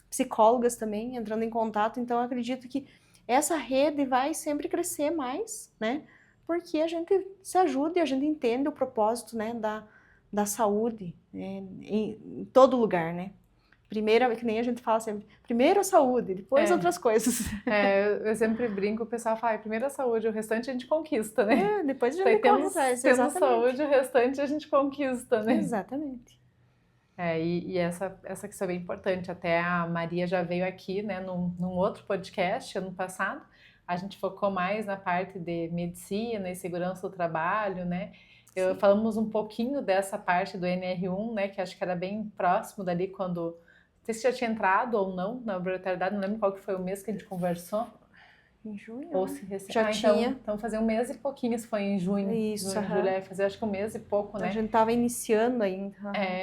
Psicólogas também entrando em contato, então eu acredito que essa rede vai sempre crescer mais, né? Porque a gente se ajuda e a gente entende o propósito, né, da saúde em todo lugar, né? Primeiro, que nem a gente fala sempre, primeiro a saúde, depois outras coisas. Eu sempre brinco, o pessoal fala, primeiro a saúde, o restante a gente conquista, né? Depois a gente corre atrás. Temos saúde, o restante a gente conquista, né? Exatamente. E essa questão é bem importante. Até a Maria já veio aqui, né, num outro podcast ano passado. A gente focou mais na parte de medicina e segurança do trabalho, né? Falamos um pouquinho dessa parte do NR1, né, que acho que era bem próximo dali quando... Não sei se já tinha entrado ou não na obrigatoriedade, não lembro qual que foi o mês que a gente conversou. Em junho, Ou né? se recém... Já tinha. Então fazia um mês e pouquinho, se foi em junho. Isso, Junho, julho, fazia acho que um mês e pouco, né? A gente estava iniciando ainda.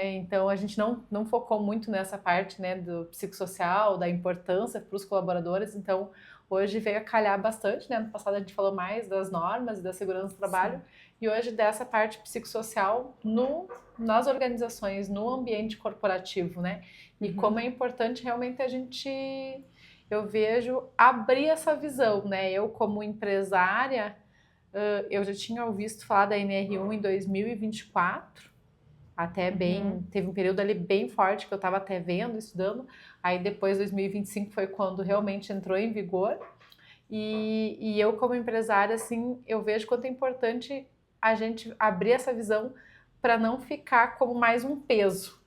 Então a gente não focou muito nessa parte, né, do psicossocial, da importância para os colaboradores. Então hoje veio a calhar bastante, né? No passado a gente falou mais das normas e da segurança do trabalho. Sim. E hoje dessa parte psicossocial nas organizações, no ambiente corporativo, né? E como é importante realmente a gente, eu vejo, abrir essa visão, né? Eu como empresária, eu já tinha ouvido falar da NR1 em 2024, até bem, teve um período ali bem forte que eu estava até vendo, estudando, aí depois 2025 foi quando realmente entrou em vigor, e eu como empresária, assim, eu vejo quanto é importante a gente abrir essa visão para não ficar como mais um peso,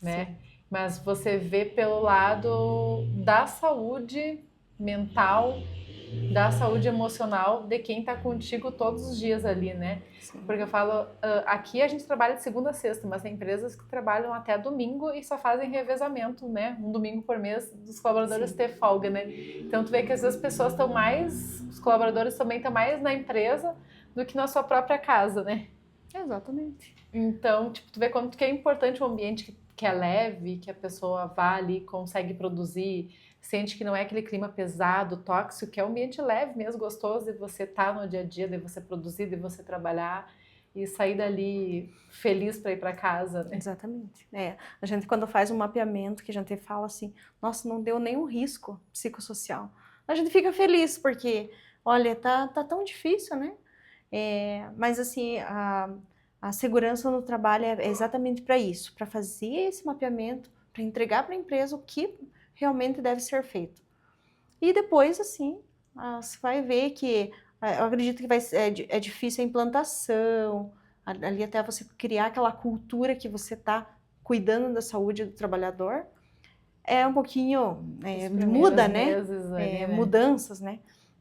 né? Sim. Mas você vê pelo lado da saúde mental, da saúde emocional de quem tá contigo todos os dias ali, né? Sim. Porque eu falo, aqui a gente trabalha de segunda a sexta, mas tem empresas que trabalham até domingo e só fazem revezamento, né? Um domingo por mês dos colaboradores ter folga, né? Então tu vê que às vezes as pessoas estão mais, os colaboradores também estão mais na empresa do que na sua própria casa, né? Exatamente. Então, tipo, tu vê quanto que é importante um ambiente que é leve, que a pessoa vá ali, consegue produzir, sente que não é aquele clima pesado, tóxico, que é um ambiente leve mesmo, gostoso de você estar no dia a dia, de você produzir, de você trabalhar e sair dali feliz para ir para casa, né? Exatamente. A gente quando faz um mapeamento que a gente fala assim, nossa, não deu nenhum risco psicossocial, a gente fica feliz porque, olha, tá tão difícil, né? Mas assim, a segurança no trabalho é exatamente para isso, para fazer esse mapeamento, para entregar para a empresa o que realmente deve ser feito. E depois, assim, você vai ver que, eu acredito que é difícil a implantação, ali até você criar aquela cultura que você está cuidando da saúde do trabalhador, é um pouquinho, muda, né? Ali, né? Mudanças, né?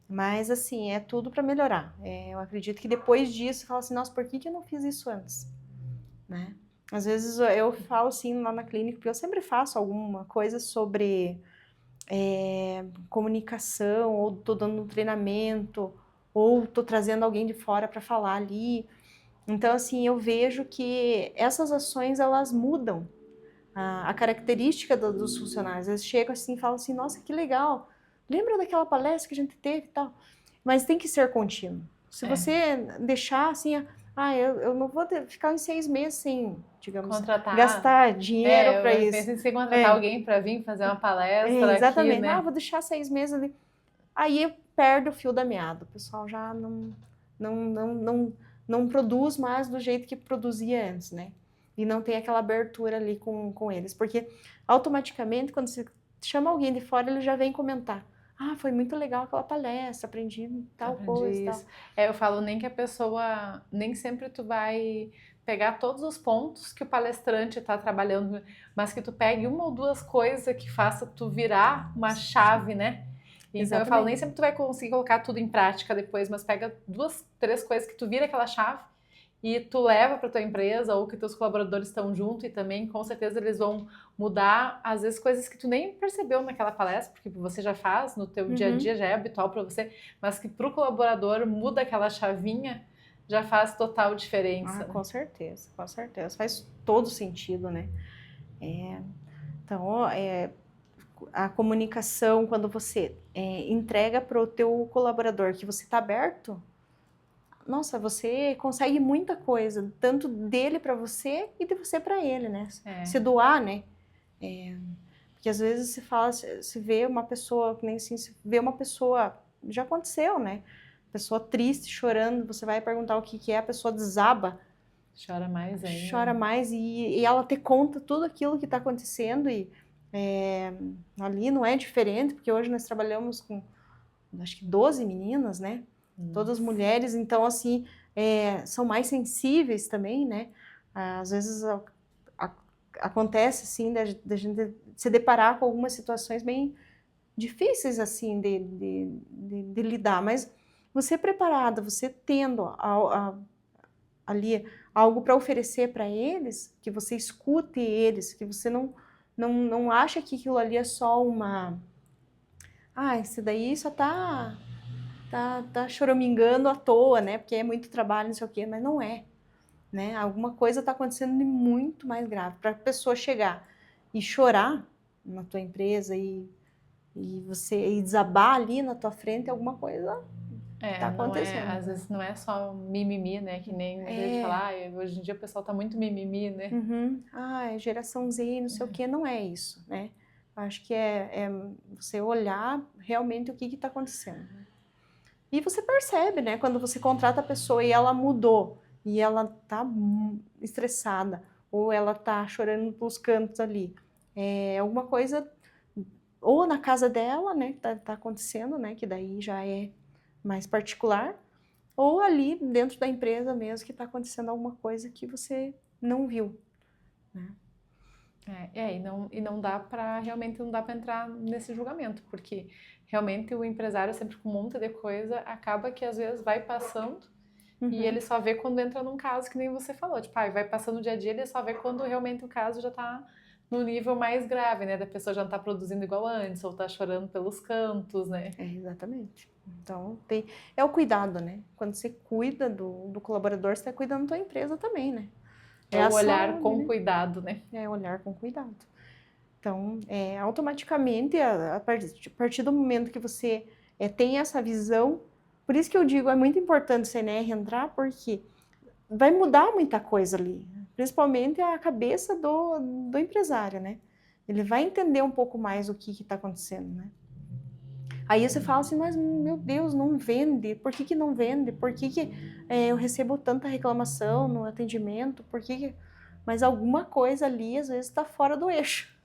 Mas, assim, é tudo para melhorar. Eu acredito que depois disso, você fala assim, nossa, por que eu não fiz isso antes? Né? Às vezes eu falo assim lá na clínica, porque eu sempre faço alguma coisa sobre comunicação, ou estou dando um treinamento, ou estou trazendo alguém de fora para falar ali. Então, assim, eu vejo que essas ações, elas mudam a característica dos funcionários. Eles chegam assim e falam assim, nossa, que legal, lembra daquela palestra que a gente teve e tal? Mas tem que ser contínuo. Se você deixar assim, eu não vou ficar em 6 meses sem, digamos, gastar dinheiro para isso. Pensa em você contratar alguém para vir fazer uma palestra exatamente. aqui, né? Vou deixar 6 meses ali. Aí perde o fio da meada. O pessoal já não produz mais do jeito que produzia antes, né? E não tem aquela abertura ali com eles. Porque automaticamente, quando você chama alguém de fora, ele já vem comentar. Foi muito legal aquela palestra, aprendi tal coisa. Tal. Eu falo nem que a pessoa, nem sempre tu vai pegar todos os pontos que o palestrante está trabalhando, mas que tu pegue uma ou duas coisas que faça tu virar uma chave, né? Então exatamente. Eu falo, nem sempre tu vai conseguir colocar tudo em prática depois, mas pega 2, 3 coisas que tu vira aquela chave e tu leva para tua empresa ou que teus colaboradores estão junto e também com certeza eles vão mudar às vezes coisas que tu nem percebeu naquela palestra, porque você já faz no teu dia a dia, já é habitual para você, mas que pro colaborador muda aquela chavinha, já faz total diferença. Com certeza, faz todo sentido, né? Então, a comunicação, quando você entrega para o teu colaborador que você está aberto, nossa, você consegue muita coisa, tanto dele para você e de você para ele, né? Se doar, né? Porque às vezes se vê uma pessoa, que nem assim, se vê uma pessoa, já aconteceu, né? Pessoa triste, chorando, você vai perguntar o que é, a pessoa desaba. Chora mais ainda. Chora mais e ela te conta tudo aquilo que está acontecendo e ali não é diferente, porque hoje nós trabalhamos com, acho que 12 meninas, né? Todas mulheres, então assim, são mais sensíveis também, né? Às vezes acontece, assim, da gente se deparar com algumas situações bem difíceis, assim, de lidar, mas você preparada, você tendo ali algo para oferecer para eles, que você escute eles, que você não acha que aquilo ali é só uma... Ah, esse daí só tá choramingando à toa, né? Porque é muito trabalho, não sei o quê, mas não é, né? Alguma coisa está acontecendo de muito mais grave. Para a pessoa chegar e chorar na tua empresa e você desabar ali na tua frente, alguma coisa está Não é, acontecendo. às vezes não é só mimimi, né? Que nem a gente fala, hoje em dia o pessoal tá muito mimimi, né? É geração Z, não sei o que, não é isso, né? Acho que é você olhar realmente o que está acontecendo. E você percebe, né? Quando você contrata a pessoa e ela mudou, e ela tá estressada, ou ela tá chorando pelos cantos ali. Alguma coisa, ou na casa dela, né? Tá acontecendo, né? Que daí já é mais particular, ou ali dentro da empresa mesmo que está acontecendo alguma coisa que você não viu, né? E não dá para realmente não dá para entrar nesse julgamento, porque realmente o empresário sempre com um monte de coisa acaba que às vezes vai passando e ele só vê quando entra num caso que nem você falou, tipo, vai passando o dia a dia, ele só vê quando realmente o caso já tá no nível mais grave, né, da pessoa já não tá produzindo igual antes, ou tá chorando pelos cantos, né? Exatamente. Então, é o cuidado, né? Quando você cuida do colaborador, você está cuidando da tua empresa também, né? É o olhar saúde, com né? cuidado, né? É olhar com cuidado. Então, automaticamente, a partir do momento que você tem essa visão, por isso que eu digo, é muito importante o CNR entrar, porque vai mudar muita coisa ali, principalmente a cabeça do empresário, né? Ele vai entender um pouco mais o que está acontecendo, né? Aí você fala assim, mas meu Deus, não vende, por que não vende? Por que eu recebo tanta reclamação no atendimento? Mas alguma coisa ali, às vezes, está fora do eixo.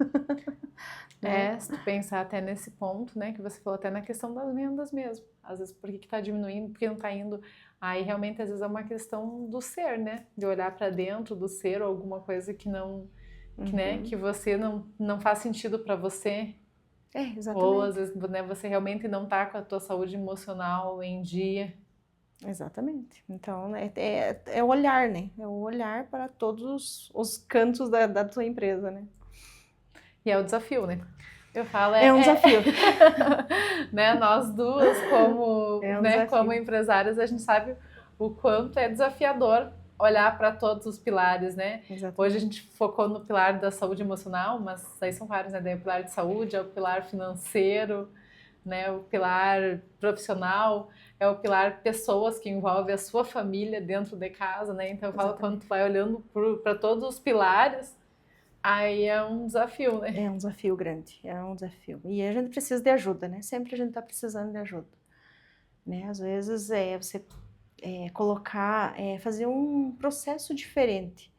Né? Se tu pensar até nesse ponto, né, que você falou até na questão das vendas mesmo. Às vezes, por que está diminuindo, por que não está indo? Aí, realmente, às vezes é uma questão do ser, né? De olhar para dentro do ser ou alguma coisa que não, né, que você não faz sentido para você. Exatamente. Ou, às vezes, né, você realmente não está com a tua saúde emocional em dia. Exatamente. Então, é olhar, né? É o olhar para todos os cantos da tua empresa, né? E é o desafio, né? Eu falo, é um desafio. Né, nós duas, como, desafio. como empresárias, a gente sabe o quanto é desafiador olhar para todos os pilares, né? Exatamente. Hoje a gente focou no pilar da saúde emocional, mas aí são vários, né? Daí o pilar de saúde, é o pilar financeiro, né? O pilar profissional, é o pilar pessoas, que envolve a sua família dentro de casa, né? Então eu falo, quando tu vai olhando para todos os pilares, aí é um desafio, né? É um desafio grande, é um desafio. E a gente precisa de ajuda, né? Sempre a gente está precisando de ajuda. Né? Às vezes você colocar, fazer um processo diferente.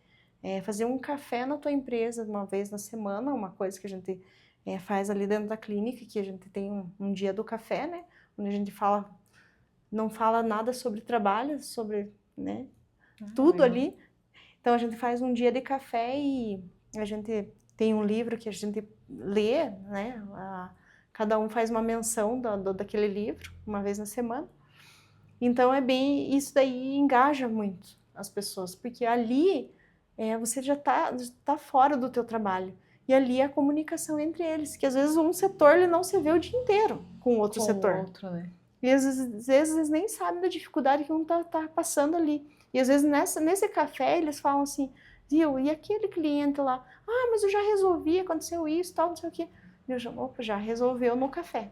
Fazer um café na tua empresa uma vez na semana, uma coisa que a gente faz ali dentro da clínica, que a gente tem um dia do café, né? Onde a gente não fala nada sobre trabalho, sobre, né? Tudo ali. Então a gente faz um dia de café e a gente tem um livro que a gente lê, né? Cada um faz uma menção daquele livro, uma vez na semana. Então isso daí engaja muito as pessoas, porque ali você já tá fora do teu trabalho. E ali é a comunicação entre eles, que às vezes um setor ele não se vê o dia inteiro com o outro setor. Outro, né? E às vezes eles nem sabem da dificuldade que um tá passando ali. E às vezes nesse café eles falam assim, viu, e aquele cliente lá? Ah, mas eu já resolvi, aconteceu isso, tal, não sei o quê. Eu já resolveu no café.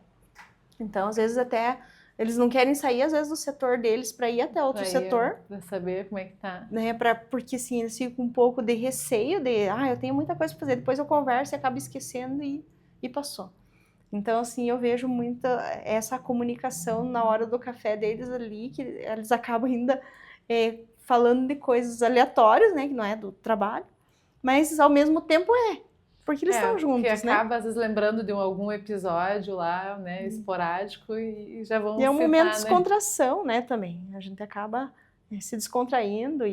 Então, às vezes até eles não querem sair, às vezes, do setor deles para ir até outro setor. Para saber como é que tá. Né, porque assim, eles ficam um pouco de receio eu tenho muita coisa para fazer, depois eu converso e acabo esquecendo e passou. Então, assim, eu vejo muito essa comunicação na hora do café deles ali, que eles acabam ainda falando de coisas aleatórias, né, que não é do trabalho, mas ao mesmo tempo porque eles estão juntos, que acaba, às vezes, lembrando de algum episódio lá, né, esporádico e já vão E é um citar, momento de descontração, né, também. A gente acaba se descontraindo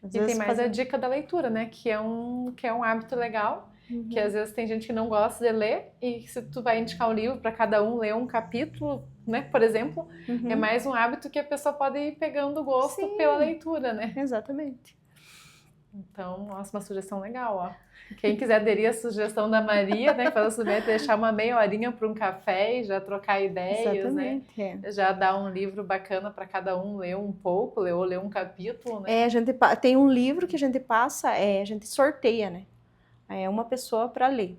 Às E tem vezes mais a fazer- dica da leitura, né? Que é um hábito legal, que às vezes tem gente que não gosta de ler, e se tu vai indicar um livro para cada um ler um capítulo, né? Por exemplo, é Uhum. mais um hábito que a pessoa pode ir pegando gosto Sim. pela leitura, né? Exatamente. Então, nossa, uma sugestão legal, ó. Quem quiser aderir à sugestão da Maria, né? Que fala sobre deixar uma meia horinha para um café e já trocar ideias, né? Exatamente, é. Já dar um livro bacana para cada um ler um pouco, ou ler um capítulo, né? É, a gente tem um livro que a gente passa, a gente sorteia, né? É uma pessoa para ler,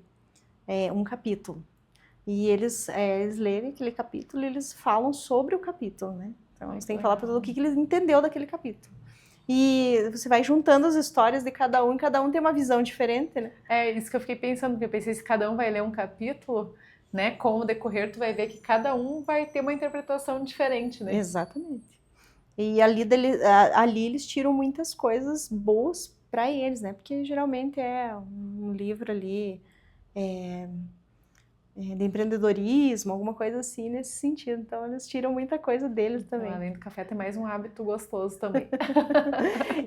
um capítulo. E eles lerem aquele capítulo e eles falam sobre o capítulo, né? Então, Ai, você tem que legal. falar para o que ele entendeu daquele capítulo. E você vai juntando as histórias de cada um, e cada um tem uma visão diferente, né? É isso que eu fiquei pensando, porque eu pensei, se cada um vai ler um capítulo, né? Com o decorrer, tu vai ver que cada um vai ter uma interpretação diferente, né? Exatamente. E ali eles tiram muitas coisas boas para eles, né? Porque geralmente é um livro ali de empreendedorismo, alguma coisa assim nesse sentido. Então eles tiram muita coisa deles Então, também. além do café, tem mais um hábito gostoso também.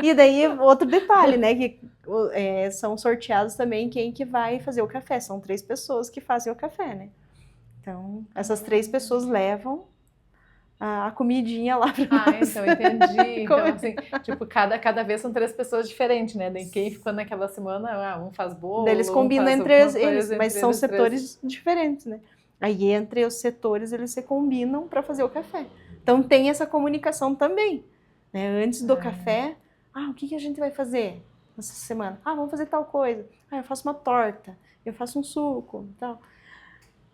E daí outro detalhe, né? Que são sorteados também quem que vai fazer o café. São 3 pessoas que fazem o café, né? Então essas 3 pessoas levam a comidinha lá para Então entendi. Então, assim, tipo, cada vez são 3 pessoas diferentes, né? Daí quem ficou naquela semana, um faz bolo, Eles um combinam faz entre alguma eles, coisa mas entre são eles três. setores diferentes, né? Aí entre os setores eles se combinam para fazer o café. Então tem essa comunicação também, né? Antes do café, o que a gente vai fazer essa semana? Vamos fazer tal coisa. Eu faço uma torta, eu faço um suco, tal.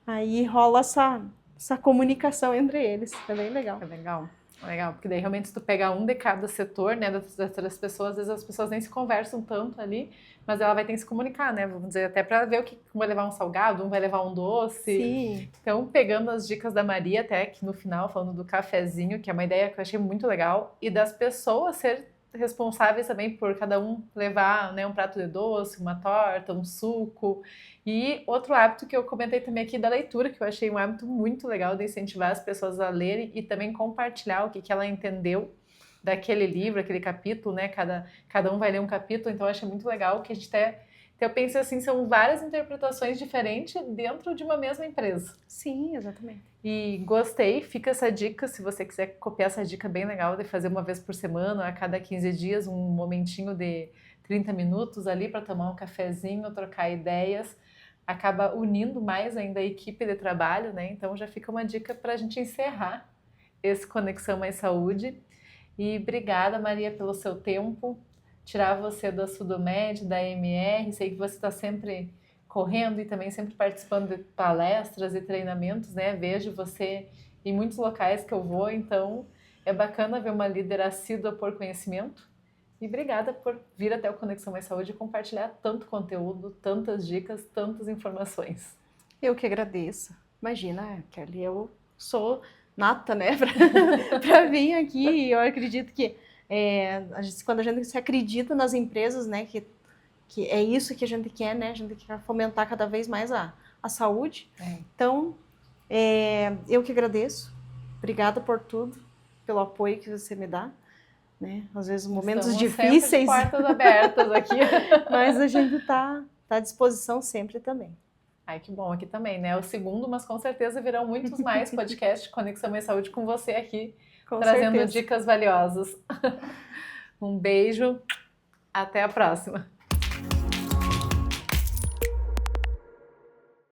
Aí rola essa comunicação entre eles, é bem legal. É legal. Legal, porque daí realmente se tu pegar um de cada setor, né, das 3 pessoas, às vezes as pessoas nem se conversam tanto ali, mas ela vai ter que se comunicar, né, vamos dizer, até para ver o que um vai levar um salgado, um vai levar um doce. Sim. Então, pegando as dicas da Maria até aqui no final, falando do cafezinho, que é uma ideia que eu achei muito legal, e das pessoas ser responsáveis também por cada um levar, né, um prato de doce, uma torta, um suco. E outro hábito que eu comentei também aqui da leitura, que eu achei um hábito muito legal de incentivar as pessoas a lerem e também compartilhar o que ela entendeu daquele livro, aquele capítulo, né? Cada um vai ler um capítulo, então eu achei muito legal que a gente eu penso assim, são várias interpretações diferentes dentro de uma mesma empresa. Sim, exatamente. E gostei, fica essa dica, se você quiser copiar essa dica bem legal de fazer uma vez por semana, a cada 15 dias, um momentinho de 30 minutos ali para tomar um cafezinho, trocar ideias, acaba unindo mais ainda a equipe de trabalho, né? Então já fica uma dica para a gente encerrar esse Conexão Mais Saúde. E obrigada, Maria, pelo seu tempo, tirar você da Sudomed, da MR, sei que você está sempre correndo e também sempre participando de palestras e treinamentos, né? Vejo você em muitos locais que eu vou, então é bacana ver uma líder assídua por conhecimento. E obrigada por vir até o Conexão Mais Saúde e compartilhar tanto conteúdo, tantas dicas, tantas informações. Eu que agradeço. Imagina, Kelly, eu sou nata, né, para vir aqui. Eu acredito que quando a gente se acredita nas empresas, né, que é isso que a gente quer, né, a gente quer fomentar cada vez mais a saúde. Então, eu que agradeço. Obrigada por tudo, pelo apoio que você me dá. Né? Às vezes momentos Estamos difíceis. Sempre de portas abertas aqui. Mas a gente está à disposição sempre também. Ai, que bom, aqui também, né? O segundo, mas com certeza virão muitos mais podcasts de Conexão Mais Saúde com você aqui, trazendo dicas valiosas. Um beijo, até a próxima.